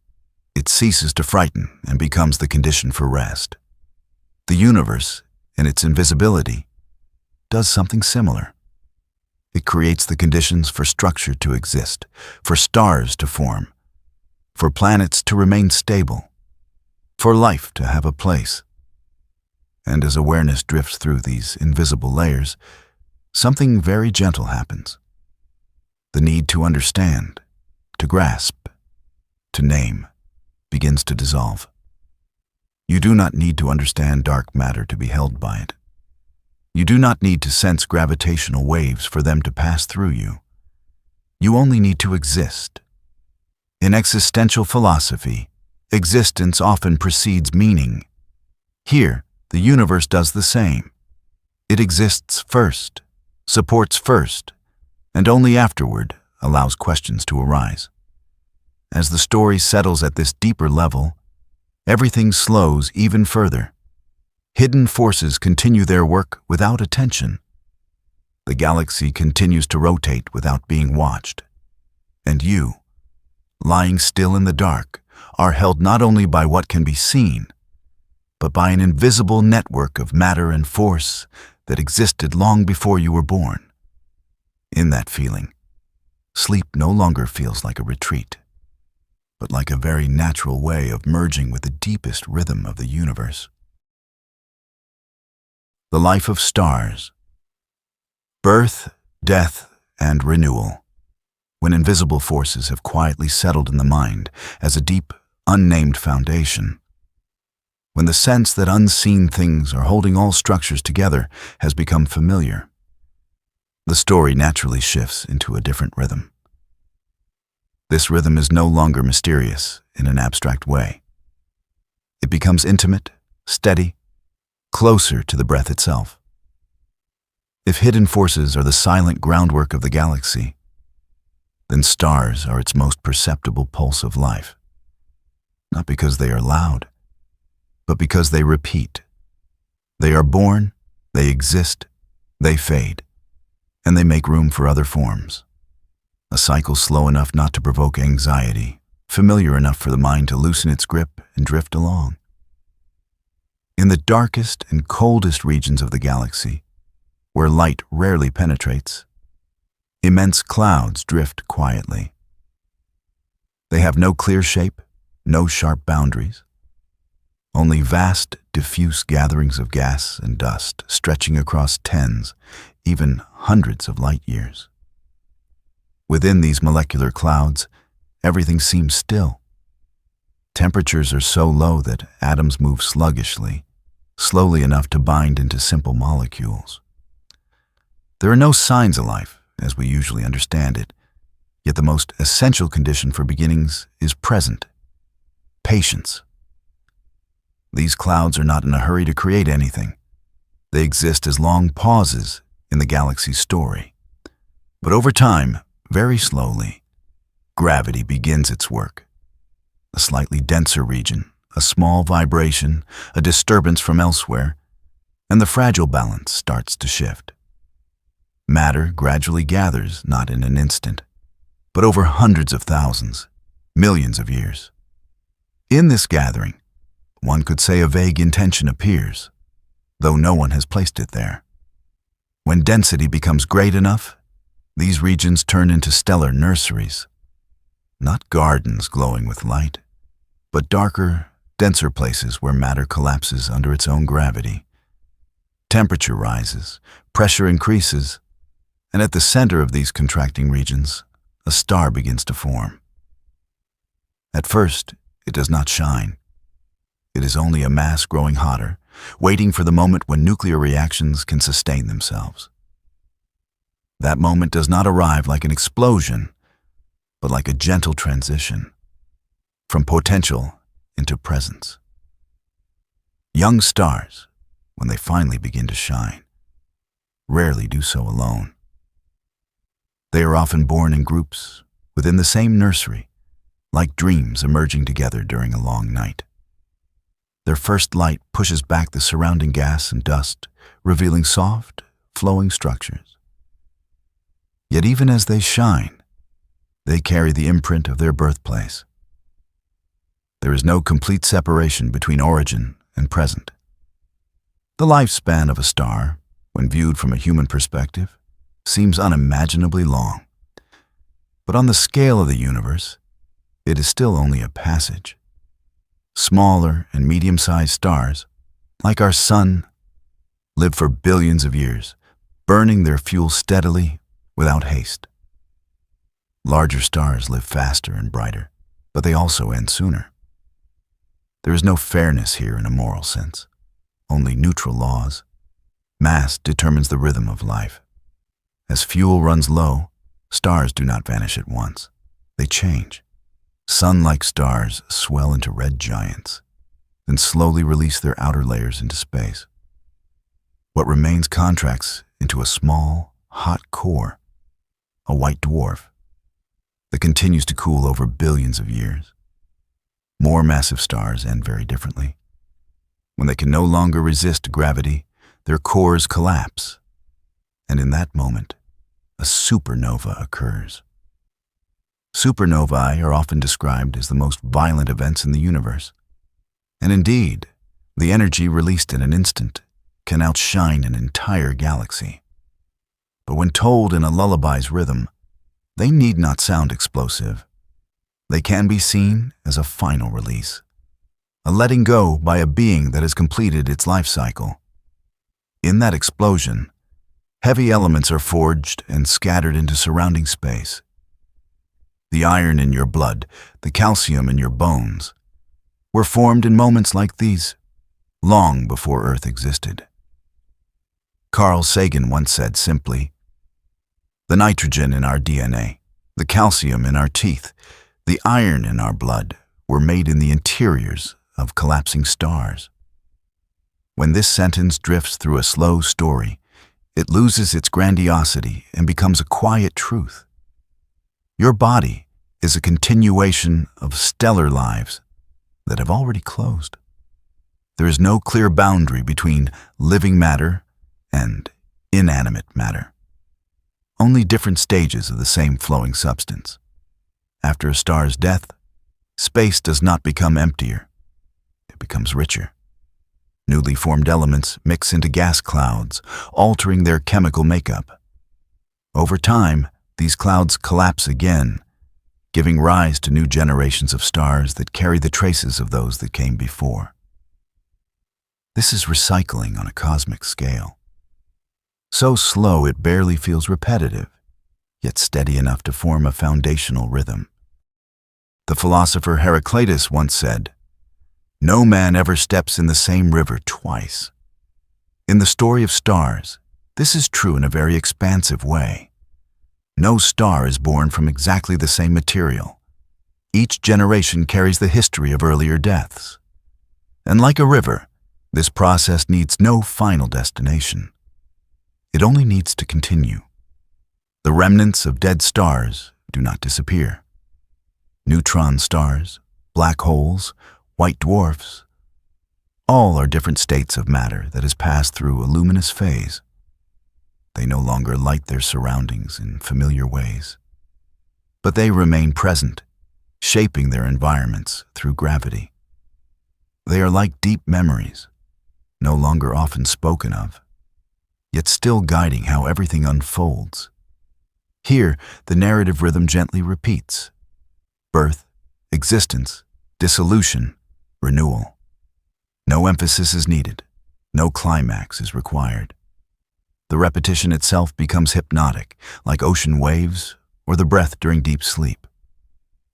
it ceases to frighten and becomes the condition for rest. The universe, in its invisibility, does something similar. It creates the conditions for structure to exist, for stars to form, for planets to remain stable, for life to have a place. And as awareness drifts through these invisible layers, something very gentle happens. The need to understand, to grasp, to name, begins to dissolve. You do not need to understand dark matter to be held by it. You do not need to sense gravitational waves for them to pass through you. You only need to exist. In existential philosophy, existence often precedes meaning. Here, the universe does the same. It exists first, supports first, and only afterward allows questions to arise. As the story settles at this deeper level, everything slows even further. Hidden forces continue their work without attention. The galaxy continues to rotate without being watched. And you, lying still in the dark, are held not only by what can be seen, but by an invisible network of matter and force that existed long before you were born. In that feeling, sleep no longer feels like a retreat, but like a very natural way of merging with the deepest rhythm of the universe. The life of stars. Birth, death, and renewal. When invisible forces have quietly settled in the mind as a deep, unnamed foundation. When the sense that unseen things are holding all structures together has become familiar, the story naturally shifts into a different rhythm. This rhythm is no longer mysterious in an abstract way. It becomes intimate, steady, closer to the breath itself. If hidden forces are the silent groundwork of the galaxy, then stars are its most perceptible pulse of life. Not because they are loud, but because they repeat. They are born, they exist, they fade, and they make room for other forms. A cycle slow enough not to provoke anxiety, familiar enough for the mind to loosen its grip and drift along. In the darkest and coldest regions of the galaxy, where light rarely penetrates, immense clouds drift quietly. They have no clear shape, no sharp boundaries, only vast, diffuse gatherings of gas and dust stretching across tens, even hundreds of light years. Within these molecular clouds, everything seems still. Temperatures are so low that atoms move sluggishly, slowly enough to bind into simple molecules. There are no signs of life, as we usually understand it, yet the most essential condition for beginnings is present: patience. These clouds are not in a hurry to create anything. They exist as long pauses in the galaxy's story. But over time, very slowly, gravity begins its work. A slightly denser region, a small vibration, a disturbance from elsewhere, and the fragile balance starts to shift. Matter gradually gathers, not in an instant, but over hundreds of thousands, millions of years. In this gathering, one could say a vague intention appears. though no one has placed it there. When density becomes great enough, these regions turn into stellar nurseries, not gardens glowing with light, but darker, denser places where matter collapses under its own gravity. Temperature rises, pressure increases, and at the center of these contracting regions, a star begins to form. At first, it does not shine. It is only a mass growing hotter, waiting for the moment when nuclear reactions can sustain themselves. That moment does not arrive like an explosion, but like a gentle transition from potential into presence. Young stars, when they finally begin to shine, rarely do so alone. They are often born in groups within the same nursery, like dreams emerging together during a long night. Their first light pushes back the surrounding gas and dust, revealing soft, flowing structures. Yet even as they shine, they carry the imprint of their birthplace. There is no complete separation between origin and present. The lifespan of a star, when viewed from a human perspective, seems unimaginably long. But on the scale of the universe, it is still only a passage. Smaller and medium-sized stars, like our sun, live for billions of years, burning their fuel steadily without haste. Larger stars live faster and brighter, but they also end sooner. There is no fairness here in a moral sense, only neutral laws. Mass determines the rhythm of life. As fuel runs low, stars do not vanish at once. They change. Sun-like stars swell into red giants, then slowly release their outer layers into space. What remains contracts into a small, hot core, a white dwarf, that continues to cool over billions of years. More massive stars end very differently. When they can no longer resist gravity, their cores collapse, and in that moment, a supernova occurs. Supernovae are often described as the most violent events in the universe. And indeed, the energy released in an instant can outshine an entire galaxy. But when told in a lullaby's rhythm, they need not sound explosive. They can be seen as a final release, a letting go by a being that has completed its life cycle. In that explosion, heavy elements are forged and scattered into surrounding space. The iron in your blood, the calcium in your bones, were formed in moments like these, long before Earth existed. Carl Sagan once said simply, "The nitrogen in our DNA, the calcium in our teeth, the iron in our blood were made in the interiors of collapsing stars." When this sentence drifts through a slow story, it loses its grandiosity and becomes a quiet truth. Your body is a continuation of stellar lives that have already closed. There is no clear boundary between living matter and inanimate matter. Only different stages of the same flowing substance. After a star's death, space does not become emptier. It becomes richer. Newly formed elements mix into gas clouds, altering their chemical makeup. Over time, these clouds collapse again, giving rise to new generations of stars that carry the traces of those that came before. This is recycling on a cosmic scale. So slow it barely feels repetitive, yet steady enough to form a foundational rhythm. The philosopher Heraclitus once said, "No man ever steps in the same river twice." In the story of stars, this is true in a very expansive way. No star is born from exactly the same material. Each generation carries the history of earlier deaths. And like a river, this process needs no final destination. It only needs to continue. The remnants of dead stars do not disappear. Neutron stars, black holes, white dwarfs, all are different states of matter that has passed through a luminous phase. They no longer light their surroundings in familiar ways, but they remain present, shaping their environments through gravity. They are like deep memories, no longer often spoken of, yet still guiding how everything unfolds. Here, the narrative rhythm gently repeats: birth, existence, dissolution, renewal. No emphasis is needed, no climax is required. The repetition itself becomes hypnotic, like ocean waves or the breath during deep sleep.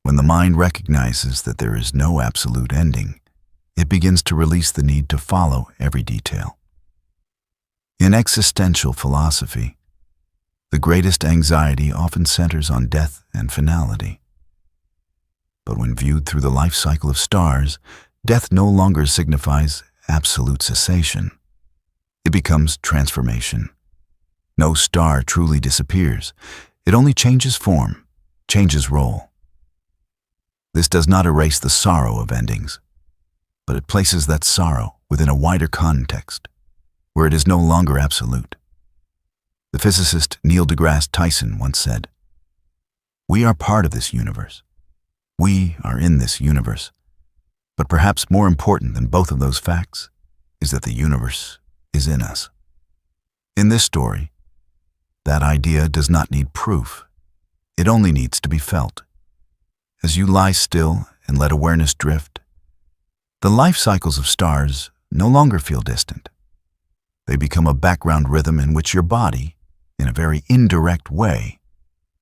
When the mind recognizes that there is no absolute ending, it begins to release the need to follow every detail. In existential philosophy, the greatest anxiety often centers on death and finality. But when viewed through the life cycle of stars, death no longer signifies absolute cessation. It becomes transformation. No star truly disappears. It only changes form, changes role. This does not erase the sorrow of endings, but it places that sorrow within a wider context, where it is no longer absolute. The physicist Neil deGrasse Tyson once said, "We are part of this universe. We are in this universe. But perhaps more important than both of those facts is that the universe is in us." In this story, that idea does not need proof. It only needs to be felt. As you lie still and let awareness drift, the life cycles of stars no longer feel distant. They become a background rhythm in which your body, in a very indirect way,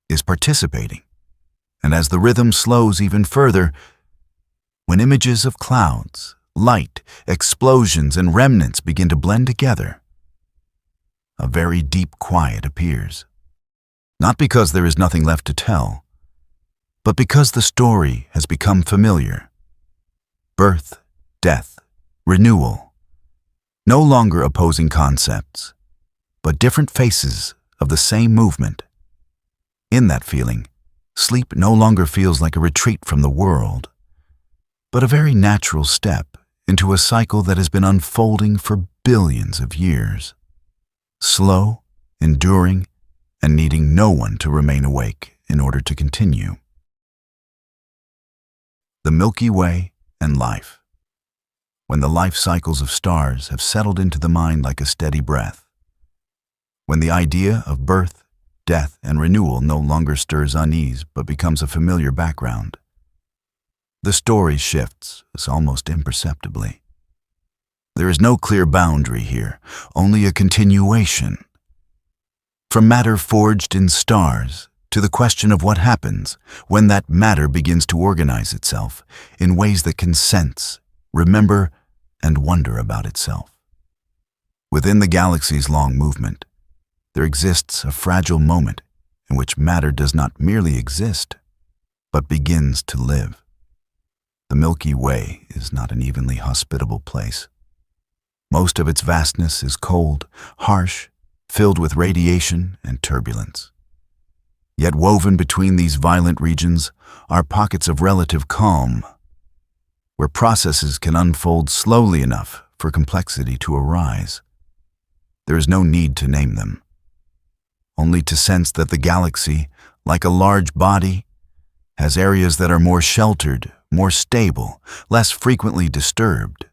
is participating. And as the rhythm slows even further, when images of clouds, light, explosions, and remnants begin to blend together, a very deep quiet appears. Not because there is nothing left to tell, but because the story has become familiar. Birth, death, renewal. No longer opposing concepts, but different faces of the same movement. In that feeling, sleep no longer feels like a retreat from the world, but a very natural step into a cycle that has been unfolding for billions of years. Slow, enduring, and needing no one to remain awake in order to continue. The Milky Way and life. When the life cycles of stars have settled into the mind like a steady breath. When the idea of birth, death, and renewal no longer stirs unease but becomes a familiar background. The story shifts almost imperceptibly. There is no clear boundary here, only a continuation. From matter forged in stars to the question of what happens when that matter begins to organize itself in ways that can sense, remember, and wonder about itself. Within the galaxy's long movement, there exists a fragile moment in which matter does not merely exist, but begins to live. The Milky Way is not an evenly hospitable place. Most of its vastness is cold, harsh, filled with radiation and turbulence. Yet woven between these violent regions are pockets of relative calm, where processes can unfold slowly enough for complexity to arise. There is no need to name them, only to sense that the galaxy, like a large body, has areas that are more sheltered, more stable, less frequently disturbed.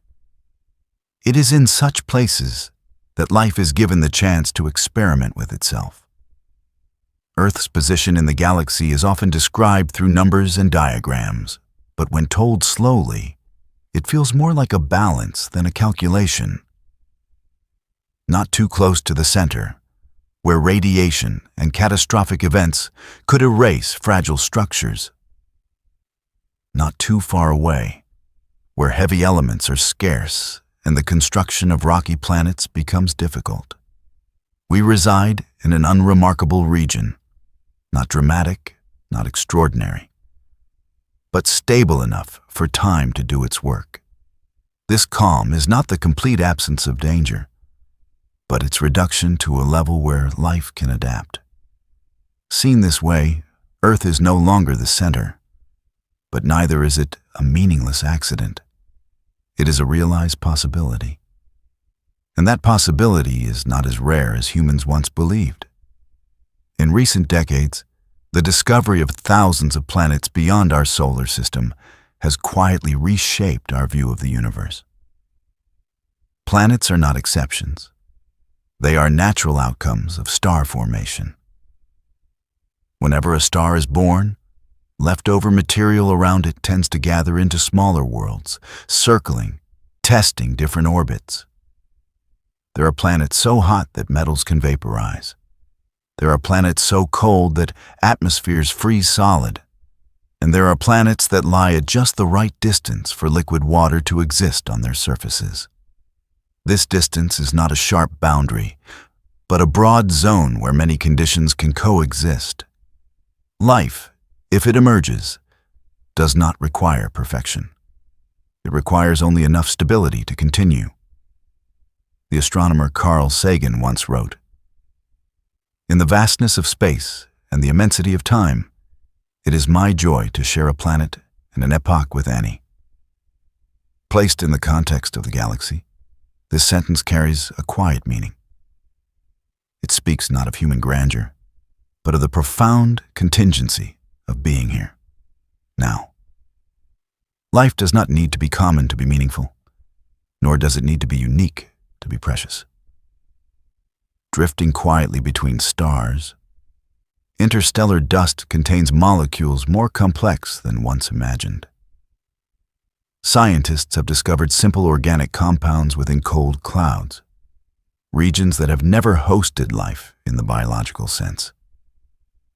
It is in such places that life is given the chance to experiment with itself. Earth's position in the galaxy is often described through numbers and diagrams, but when told slowly, it feels more like a balance than a calculation. Not too close to the center, where radiation and catastrophic events could erase fragile structures. Not too far away, where heavy elements are scarce and the construction of rocky planets becomes difficult. We reside in an unremarkable region, not dramatic, not extraordinary, but stable enough for time to do its work. This calm is not the complete absence of danger, but its reduction to a level where life can adapt. Seen this way, Earth is no longer the center, but neither is it a meaningless accident. It is a realized possibility. And that possibility is not as rare as humans once believed. In recent decades, the discovery of thousands of planets beyond our solar system has quietly reshaped our view of the universe. Planets are not exceptions. They are natural outcomes of star formation. Whenever a star is born, leftover material around it tends to gather into smaller worlds, circling, testing different orbits. There are planets so hot that metals can vaporize. There are planets so cold that atmospheres freeze solid. And there are planets that lie at just the right distance for liquid water to exist on their surfaces. This distance is not a sharp boundary, but a broad zone where many conditions can coexist. Life, if it emerges, does not require perfection. It requires only enough stability to continue. The astronomer Carl Sagan once wrote, "In the vastness of space and the immensity of time, it is my joy to share a planet and an epoch with any." Placed in the context of the galaxy, this sentence carries a quiet meaning. It speaks not of human grandeur, but of the profound contingency of being here, now. Life does not need to be common to be meaningful, nor does it need to be unique to be precious. Drifting quietly between stars, interstellar dust contains molecules more complex than once imagined. Scientists have discovered simple organic compounds within cold clouds, regions that have never hosted life in the biological sense.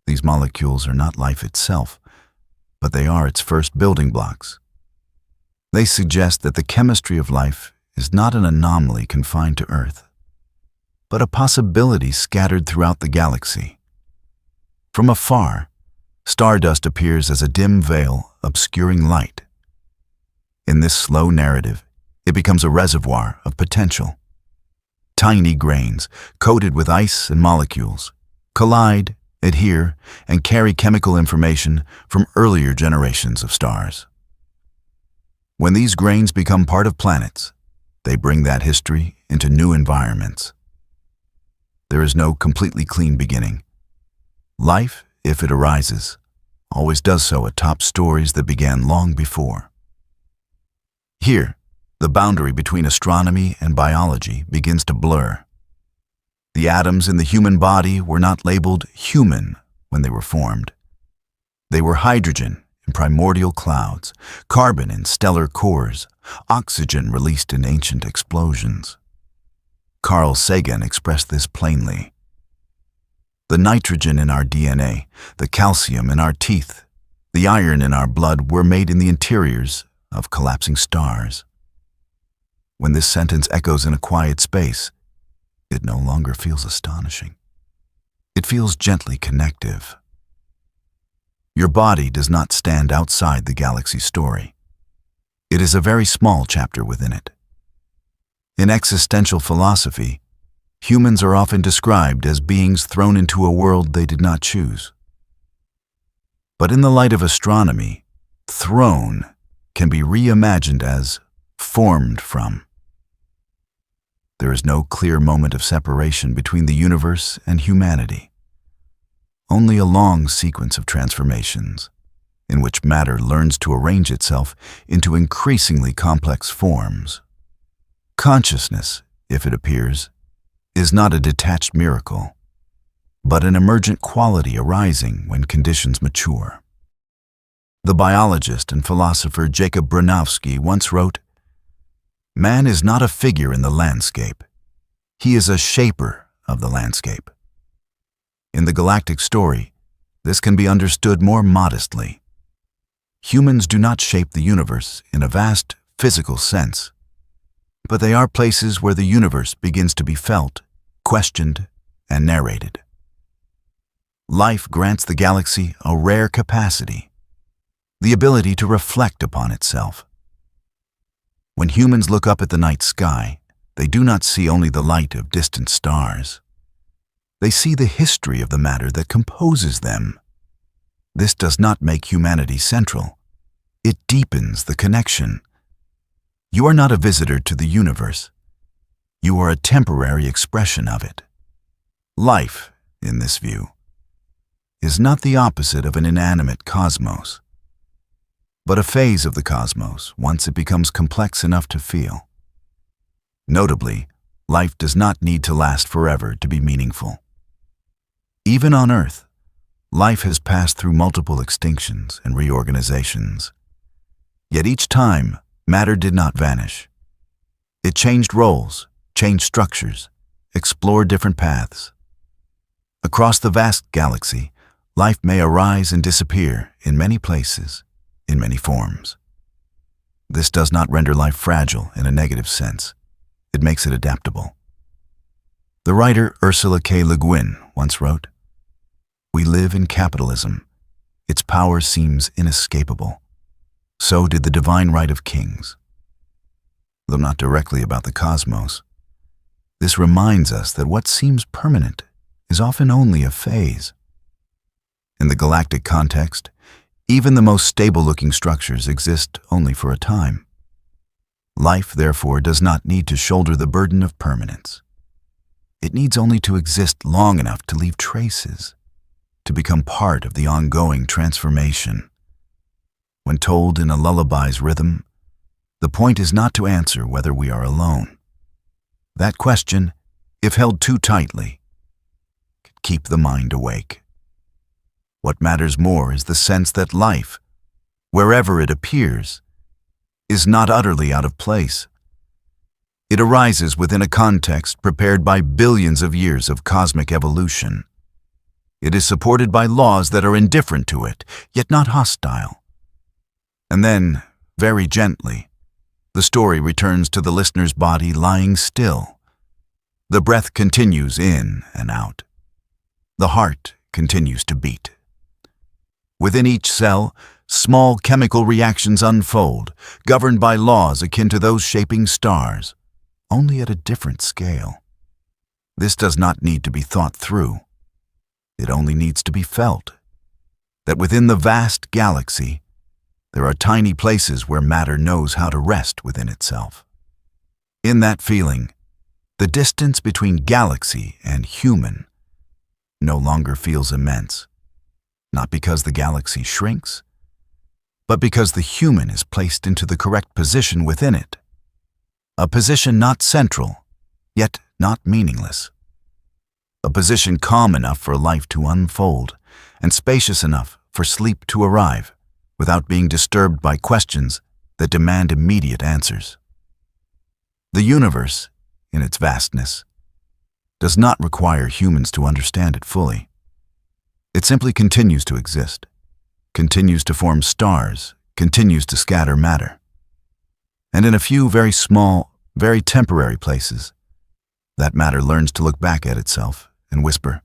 These molecules are not life itself, but they are its first building blocks. They suggest that the chemistry of life is not an anomaly confined to Earth, but a possibility scattered throughout the galaxy. From afar, stardust appears as a dim veil obscuring light. In this slow narrative, it becomes a reservoir of potential. Tiny grains, coated with ice and molecules, collide, adhere, and carry chemical information from earlier generations of stars. When these grains become part of planets, they bring that history into new environments. There is no completely clean beginning. Life, if it arises, always does so atop stories that began long before. Here, the boundary between astronomy and biology begins to blur. The atoms in the human body were not labeled human when they were formed. They were hydrogen in primordial clouds, carbon in stellar cores, oxygen released in ancient explosions. Carl Sagan expressed this plainly. The nitrogen in our DNA, the calcium in our teeth, the iron in our blood were made in the interiors of collapsing stars. When this sentence echoes in a quiet space, it no longer feels astonishing. It feels gently connective. Your body does not stand outside the galaxy story. It is a very small chapter within it. In existential philosophy, humans are often described as beings thrown into a world they did not choose. But in the light of astronomy, thrown can be reimagined as formed from. There is no clear moment of separation between the universe and humanity. Only a long sequence of transformations, in which matter learns to arrange itself into increasingly complex forms. Consciousness, if it appears, is not a detached miracle, but an emergent quality arising when conditions mature. The biologist and philosopher Jacob Bronowski once wrote, "Man is not a figure in the landscape. He is a shaper of the landscape." In the galactic story, this can be understood more modestly. Humans do not shape the universe in a vast physical sense, but they are places where the universe begins to be felt, questioned, and narrated. Life grants the galaxy a rare capacity, the ability to reflect upon itself. When humans look up at the night sky, they do not see only the light of distant stars. They see the history of the matter that composes them. This does not make humanity central. It deepens the connection. You are not a visitor to the universe. You are a temporary expression of it. Life, in this view, is not the opposite of an inanimate cosmos, but a phase of the cosmos once it becomes complex enough to feel. Notably, life does not need to last forever to be meaningful. Even on Earth, life has passed through multiple extinctions and reorganizations. Yet each time, matter did not vanish. It changed roles, changed structures, explored different paths. Across the vast galaxy, life may arise and disappear in many places, in many forms. This does not render life fragile in a negative sense. It makes it adaptable. The writer Ursula K. Le Guin once wrote, "We live in capitalism. Its power seems inescapable. So did the divine right of kings." Though not directly about the cosmos, this reminds us that what seems permanent is often only a phase. In the galactic context, even the most stable-looking structures exist only for a time. Life, therefore, does not need to shoulder the burden of permanence. It needs only to exist long enough to leave traces, to become part of the ongoing transformation. When told in a lullaby's rhythm, the point is not to answer whether we are alone. That question, if held too tightly, could keep the mind awake. What matters more is the sense that life, wherever it appears, is not utterly out of place. It arises within a context prepared by billions of years of cosmic evolution. It is supported by laws that are indifferent to it, yet not hostile. And then, very gently, the story returns to the listener's body lying still. The breath continues in and out. The heart continues to beat. Within each cell, small chemical reactions unfold, governed by laws akin to those shaping stars, only at a different scale. This does not need to be thought through. It only needs to be felt. That within the vast galaxy, there are tiny places where matter knows how to rest within itself. In that feeling, the distance between galaxy and human no longer feels immense. Not because the galaxy shrinks, but because the human is placed into the correct position within it. A position not central, yet not meaningless. A position calm enough for life to unfold, and spacious enough for sleep to arrive, without being disturbed by questions that demand immediate answers. The universe, in its vastness, does not require humans to understand it fully. It simply continues to exist, continues to form stars, continues to scatter matter. And in a few very small, very temporary places, that matter learns to look back at itself and whisper,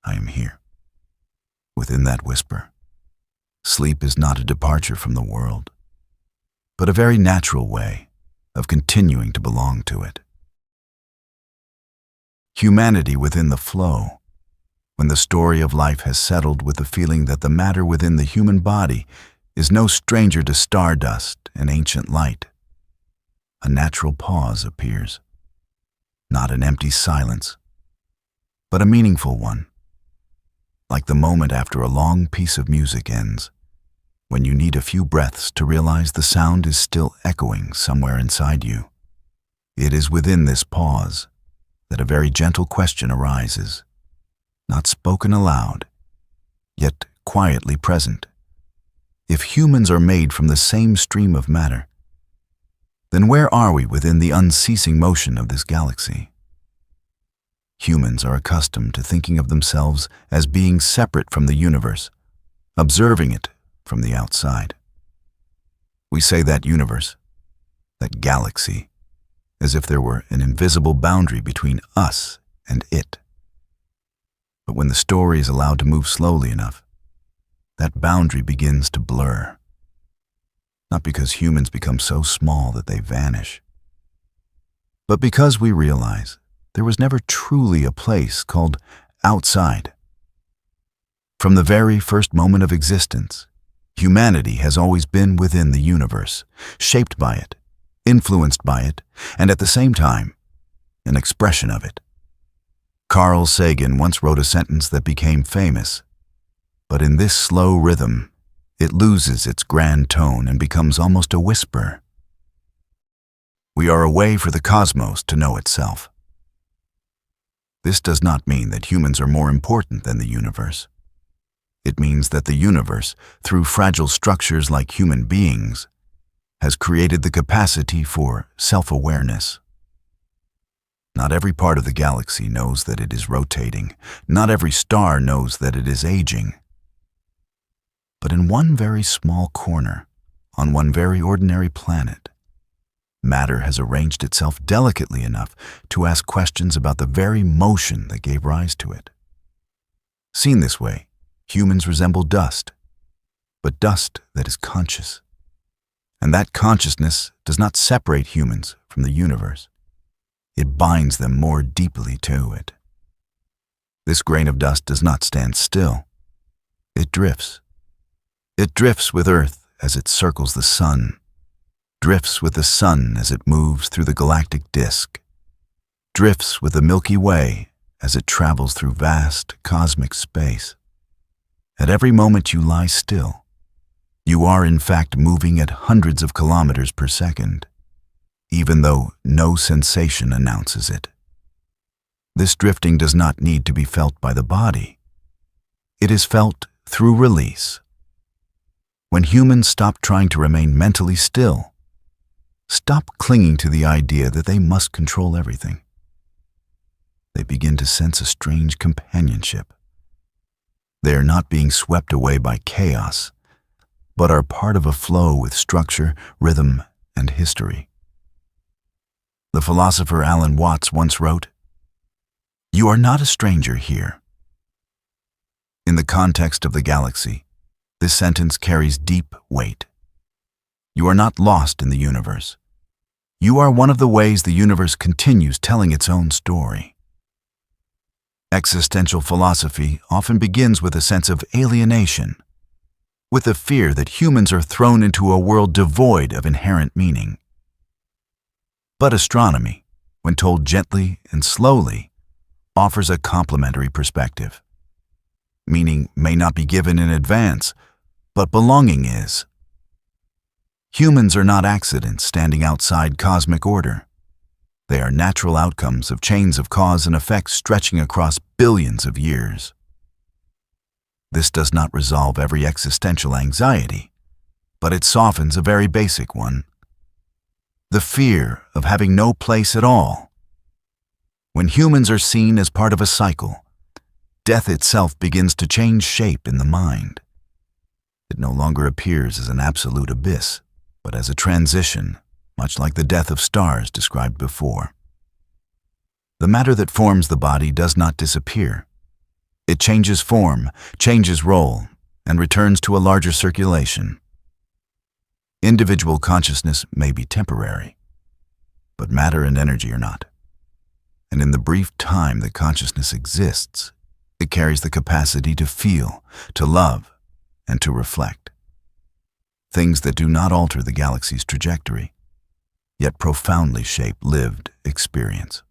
"I am here." Within that whisper, sleep is not a departure from the world, but a very natural way of continuing to belong to it. Humanity within the flow, when the story of life has settled with the feeling that the matter within the human body is no stranger to stardust and ancient light, a natural pause appears. Not an empty silence, but a meaningful one. Like the moment after a long piece of music ends, when you need a few breaths to realize the sound is still echoing somewhere inside you. It is within this pause that a very gentle question arises, not spoken aloud, yet quietly present. If humans are made from the same stream of matter, then where are we within the unceasing motion of this galaxy? Humans are accustomed to thinking of themselves as being separate from the universe, observing it from the outside. We say that universe, that galaxy, as if there were an invisible boundary between us and it. But when the story is allowed to move slowly enough, that boundary begins to blur. Not because humans become so small that they vanish, but because we realize there was never truly a place called outside. From the very first moment of existence, humanity has always been within the universe, shaped by it, influenced by it, and at the same time, an expression of it. Carl Sagan once wrote a sentence that became famous, but in this slow rhythm, it loses its grand tone and becomes almost a whisper. We are a way for the cosmos to know itself. This does not mean that humans are more important than the universe. It means that the universe, through fragile structures like human beings, has created the capacity for self-awareness. Not every part of the galaxy knows that it is rotating. Not every star knows that it is aging. But in one very small corner, on one very ordinary planet, matter has arranged itself delicately enough to ask questions about the very motion that gave rise to it. Seen this way, humans resemble dust, but dust that is conscious. And that consciousness does not separate humans from the universe. It binds them more deeply to it. This grain of dust does not stand still. It drifts. It drifts with Earth as it circles the sun, drifts with the sun as it moves through the galactic disk, drifts with the Milky Way as it travels through vast cosmic space. At every moment you lie still, you are in fact moving at hundreds of kilometers per second, even though no sensation announces it. This drifting does not need to be felt by the body. It is felt through release. When humans stop trying to remain mentally still, stop clinging to the idea that they must control everything, they begin to sense a strange companionship. They are not being swept away by chaos, but are part of a flow with structure, rhythm, and history. The philosopher Alan Watts once wrote, "You are not a stranger here." In the context of the galaxy, this sentence carries deep weight. You are not lost in the universe. You are one of the ways the universe continues telling its own story. Existential philosophy often begins with a sense of alienation, with the fear that humans are thrown into a world devoid of inherent meaning. But astronomy, when told gently and slowly, offers a complementary perspective. Meaning may not be given in advance, but belonging is. Humans are not accidents standing outside cosmic order. They are natural outcomes of chains of cause and effect stretching across billions of years. This does not resolve every existential anxiety, but it softens a very basic one: the fear of having no place at all. When humans are seen as part of a cycle, death itself begins to change shape in the mind. It no longer appears as an absolute abyss, but as a transition, much like the death of stars described before. The matter that forms the body does not disappear. It changes form, changes role, and returns to a larger circulation. Individual consciousness may be temporary, but matter and energy are not. And in the brief time that consciousness exists, it carries the capacity to feel, to love, and to reflect. Things that do not alter the galaxy's trajectory, yet profoundly shape lived experience.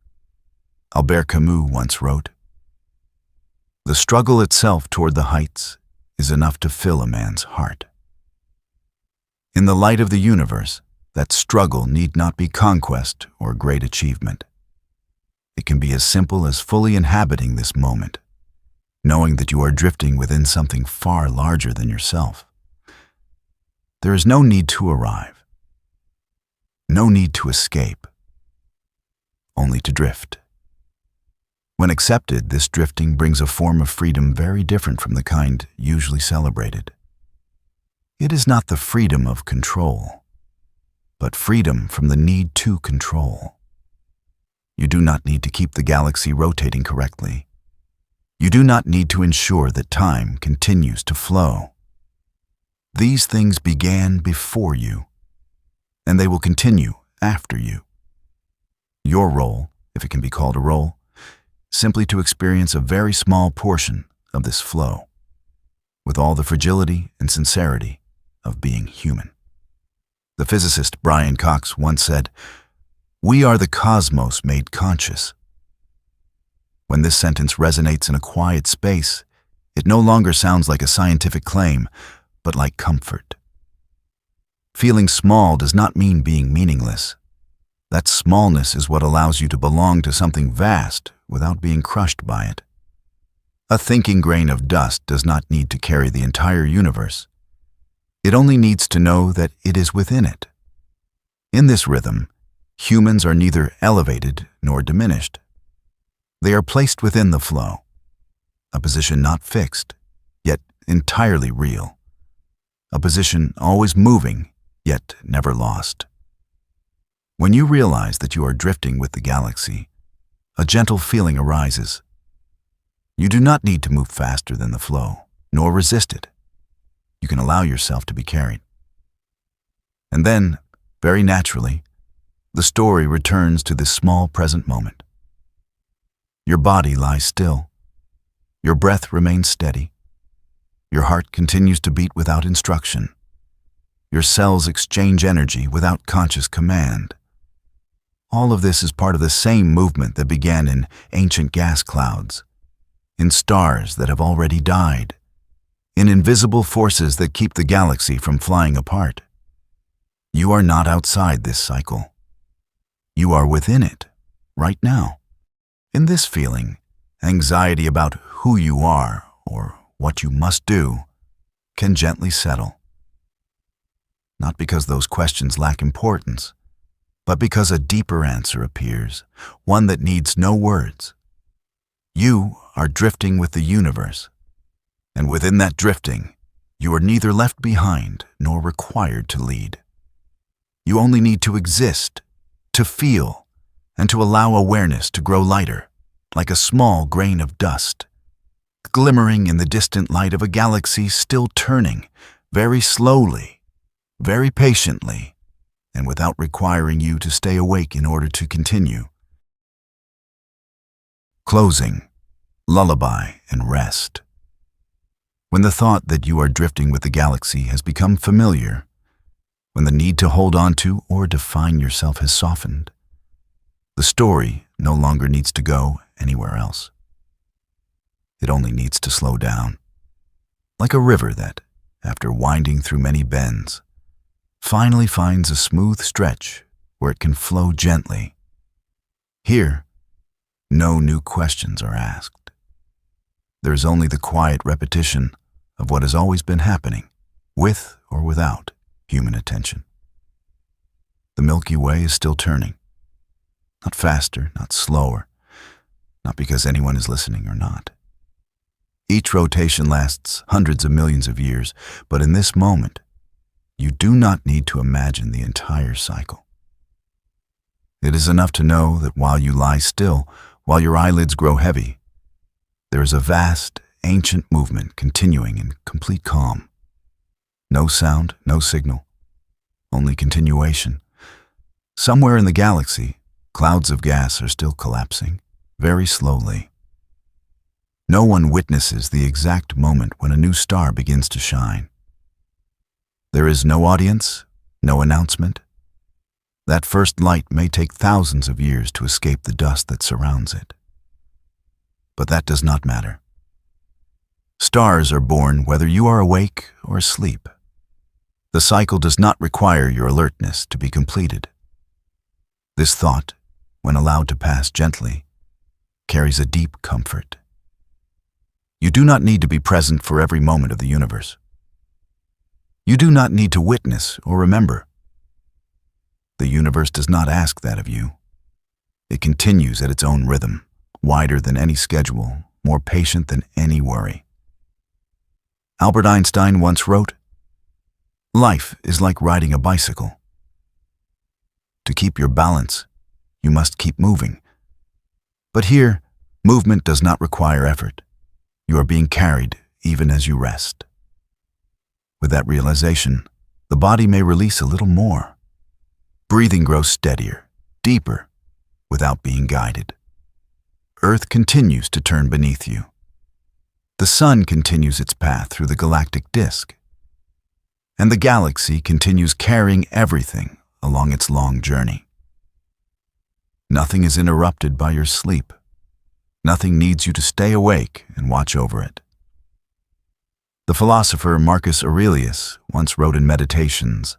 Albert Camus once wrote, "The struggle itself toward the heights is enough to fill a man's heart." In the light of the universe, that struggle need not be conquest or great achievement. It can be as simple as fully inhabiting this moment, knowing that you are drifting within something far larger than yourself. There is no need to arrive, no need to escape, only to drift. When accepted, this drifting brings a form of freedom very different from the kind usually celebrated. It is not the freedom of control, but freedom from the need to control. You do not need to keep the galaxy rotating correctly. You do not need to ensure that time continues to flow. These things began before you, and they will continue after you. Your role, if it can be called a role, simply to experience a very small portion of this flow, with all the fragility and sincerity of being human. The physicist Brian Cox once said, "We are the cosmos made conscious." When this sentence resonates in a quiet space, it no longer sounds like a scientific claim, but like comfort. Feeling small does not mean being meaningless. That smallness is what allows you to belong to something vast without being crushed by it. A thinking grain of dust does not need to carry the entire universe. It only needs to know that it is within it. In this rhythm, humans are neither elevated nor diminished. They are placed within the flow, a position not fixed, yet entirely real, a position always moving, yet never lost. When you realize that you are drifting with the galaxy, a gentle feeling arises. You do not need to move faster than the flow, nor resist it. You can allow yourself to be carried. And then, very naturally, the story returns to this small present moment. Your body lies still. Your breath remains steady. Your heart continues to beat without instruction. Your cells exchange energy without conscious command. All of this is part of the same movement that began in ancient gas clouds, in stars that have already died, in invisible forces that keep the galaxy from flying apart. You are not outside this cycle. You are within it, right now. In this feeling, anxiety about who you are or what you must do can gently settle. Not because those questions lack importance, but because a deeper answer appears, one that needs no words. You are drifting with the universe, and within that drifting, you are neither left behind nor required to lead. You only need to exist, to feel, and to allow awareness to grow lighter, like a small grain of dust, glimmering in the distant light of a galaxy still turning, very slowly, very patiently, and without requiring you to stay awake in order to continue. Closing, lullaby, and rest. When the thought that you are drifting with the galaxy has become familiar, when the need to hold on to or define yourself has softened, the story no longer needs to go anywhere else. It only needs to slow down, like a river that, after winding through many bends, finally finds a smooth stretch where it can flow gently. Here, no new questions are asked. There is only the quiet repetition of what has always been happening, with or without human attention. The Milky Way is still turning, not faster, not slower, not because anyone is listening or not. Each rotation lasts hundreds of millions of years, but in this moment, you do not need to imagine the entire cycle. It is enough to know that while you lie still, while your eyelids grow heavy, there is a vast, ancient movement continuing in complete calm. No sound, no signal, only continuation. Somewhere in the galaxy, clouds of gas are still collapsing, very slowly. No one witnesses the exact moment when a new star begins to shine. There is no audience, no announcement. That first light may take thousands of years to escape the dust that surrounds it. But that does not matter. Stars are born whether you are awake or asleep. The cycle does not require your alertness to be completed. This thought, when allowed to pass gently, carries a deep comfort. You do not need to be present for every moment of the universe. You do not need to witness or remember. The universe does not ask that of you. It continues at its own rhythm, wider than any schedule, more patient than any worry. Albert Einstein once wrote, "Life is like riding a bicycle. To keep your balance, you must keep moving. But here, movement does not require effort. You are being carried even as you rest." With that realization, the body may release a little more. Breathing grows steadier, deeper, without being guided. Earth continues to turn beneath you. The sun continues its path through the galactic disk. And the galaxy continues carrying everything along its long journey. Nothing is interrupted by your sleep. Nothing needs you to stay awake and watch over it. The philosopher Marcus Aurelius once wrote in Meditations,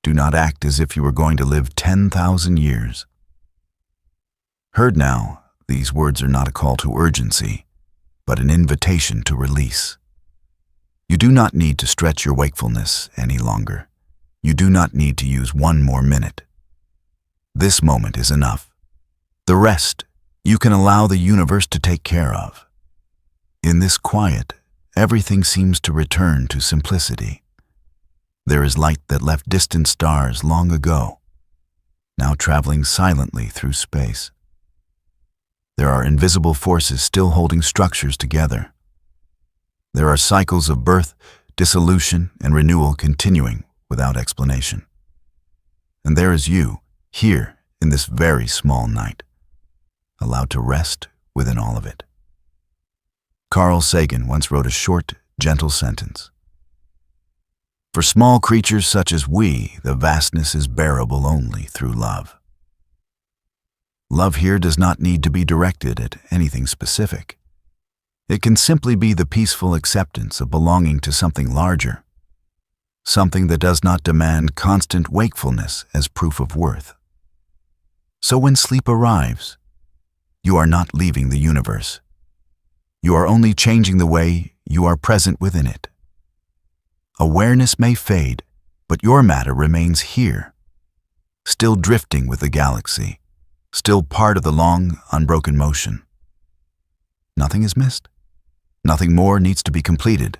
Do not act as if you were going to live 10,000 years. Heard now, these words are not a call to urgency, but an invitation to release. You do not need to stretch your wakefulness any longer. You do not need to use one more minute. This moment is enough. The rest you can allow the universe to take care of. In this quiet, everything seems to return to simplicity. There is light that left distant stars long ago, now traveling silently through space. There are invisible forces still holding structures together. There are cycles of birth, dissolution, and renewal continuing without explanation. And there is you, here in this very small night, allowed to rest within all of it. Carl Sagan once wrote a short, gentle sentence. For small creatures such as we, the vastness is bearable only through love. Love here does not need to be directed at anything specific. It can simply be the peaceful acceptance of belonging to something larger, something that does not demand constant wakefulness as proof of worth. So when sleep arrives, you are not leaving the universe. You are only changing the way you are present within it. Awareness may fade, but your matter remains here, still drifting with the galaxy, still part of the long, unbroken motion. Nothing is missed. Nothing more needs to be completed.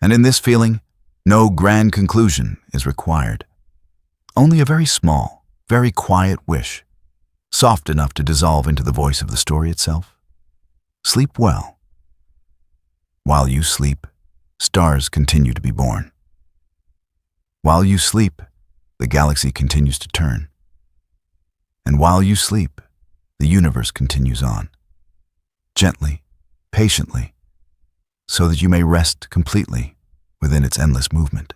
And in this feeling, no grand conclusion is required. Only a very small, very quiet wish, soft enough to dissolve into the voice of the story itself. Sleep well. While you sleep, stars continue to be born. While you sleep, the galaxy continues to turn. And while you sleep, the universe continues on, gently, patiently, so that you may rest completely within its endless movement.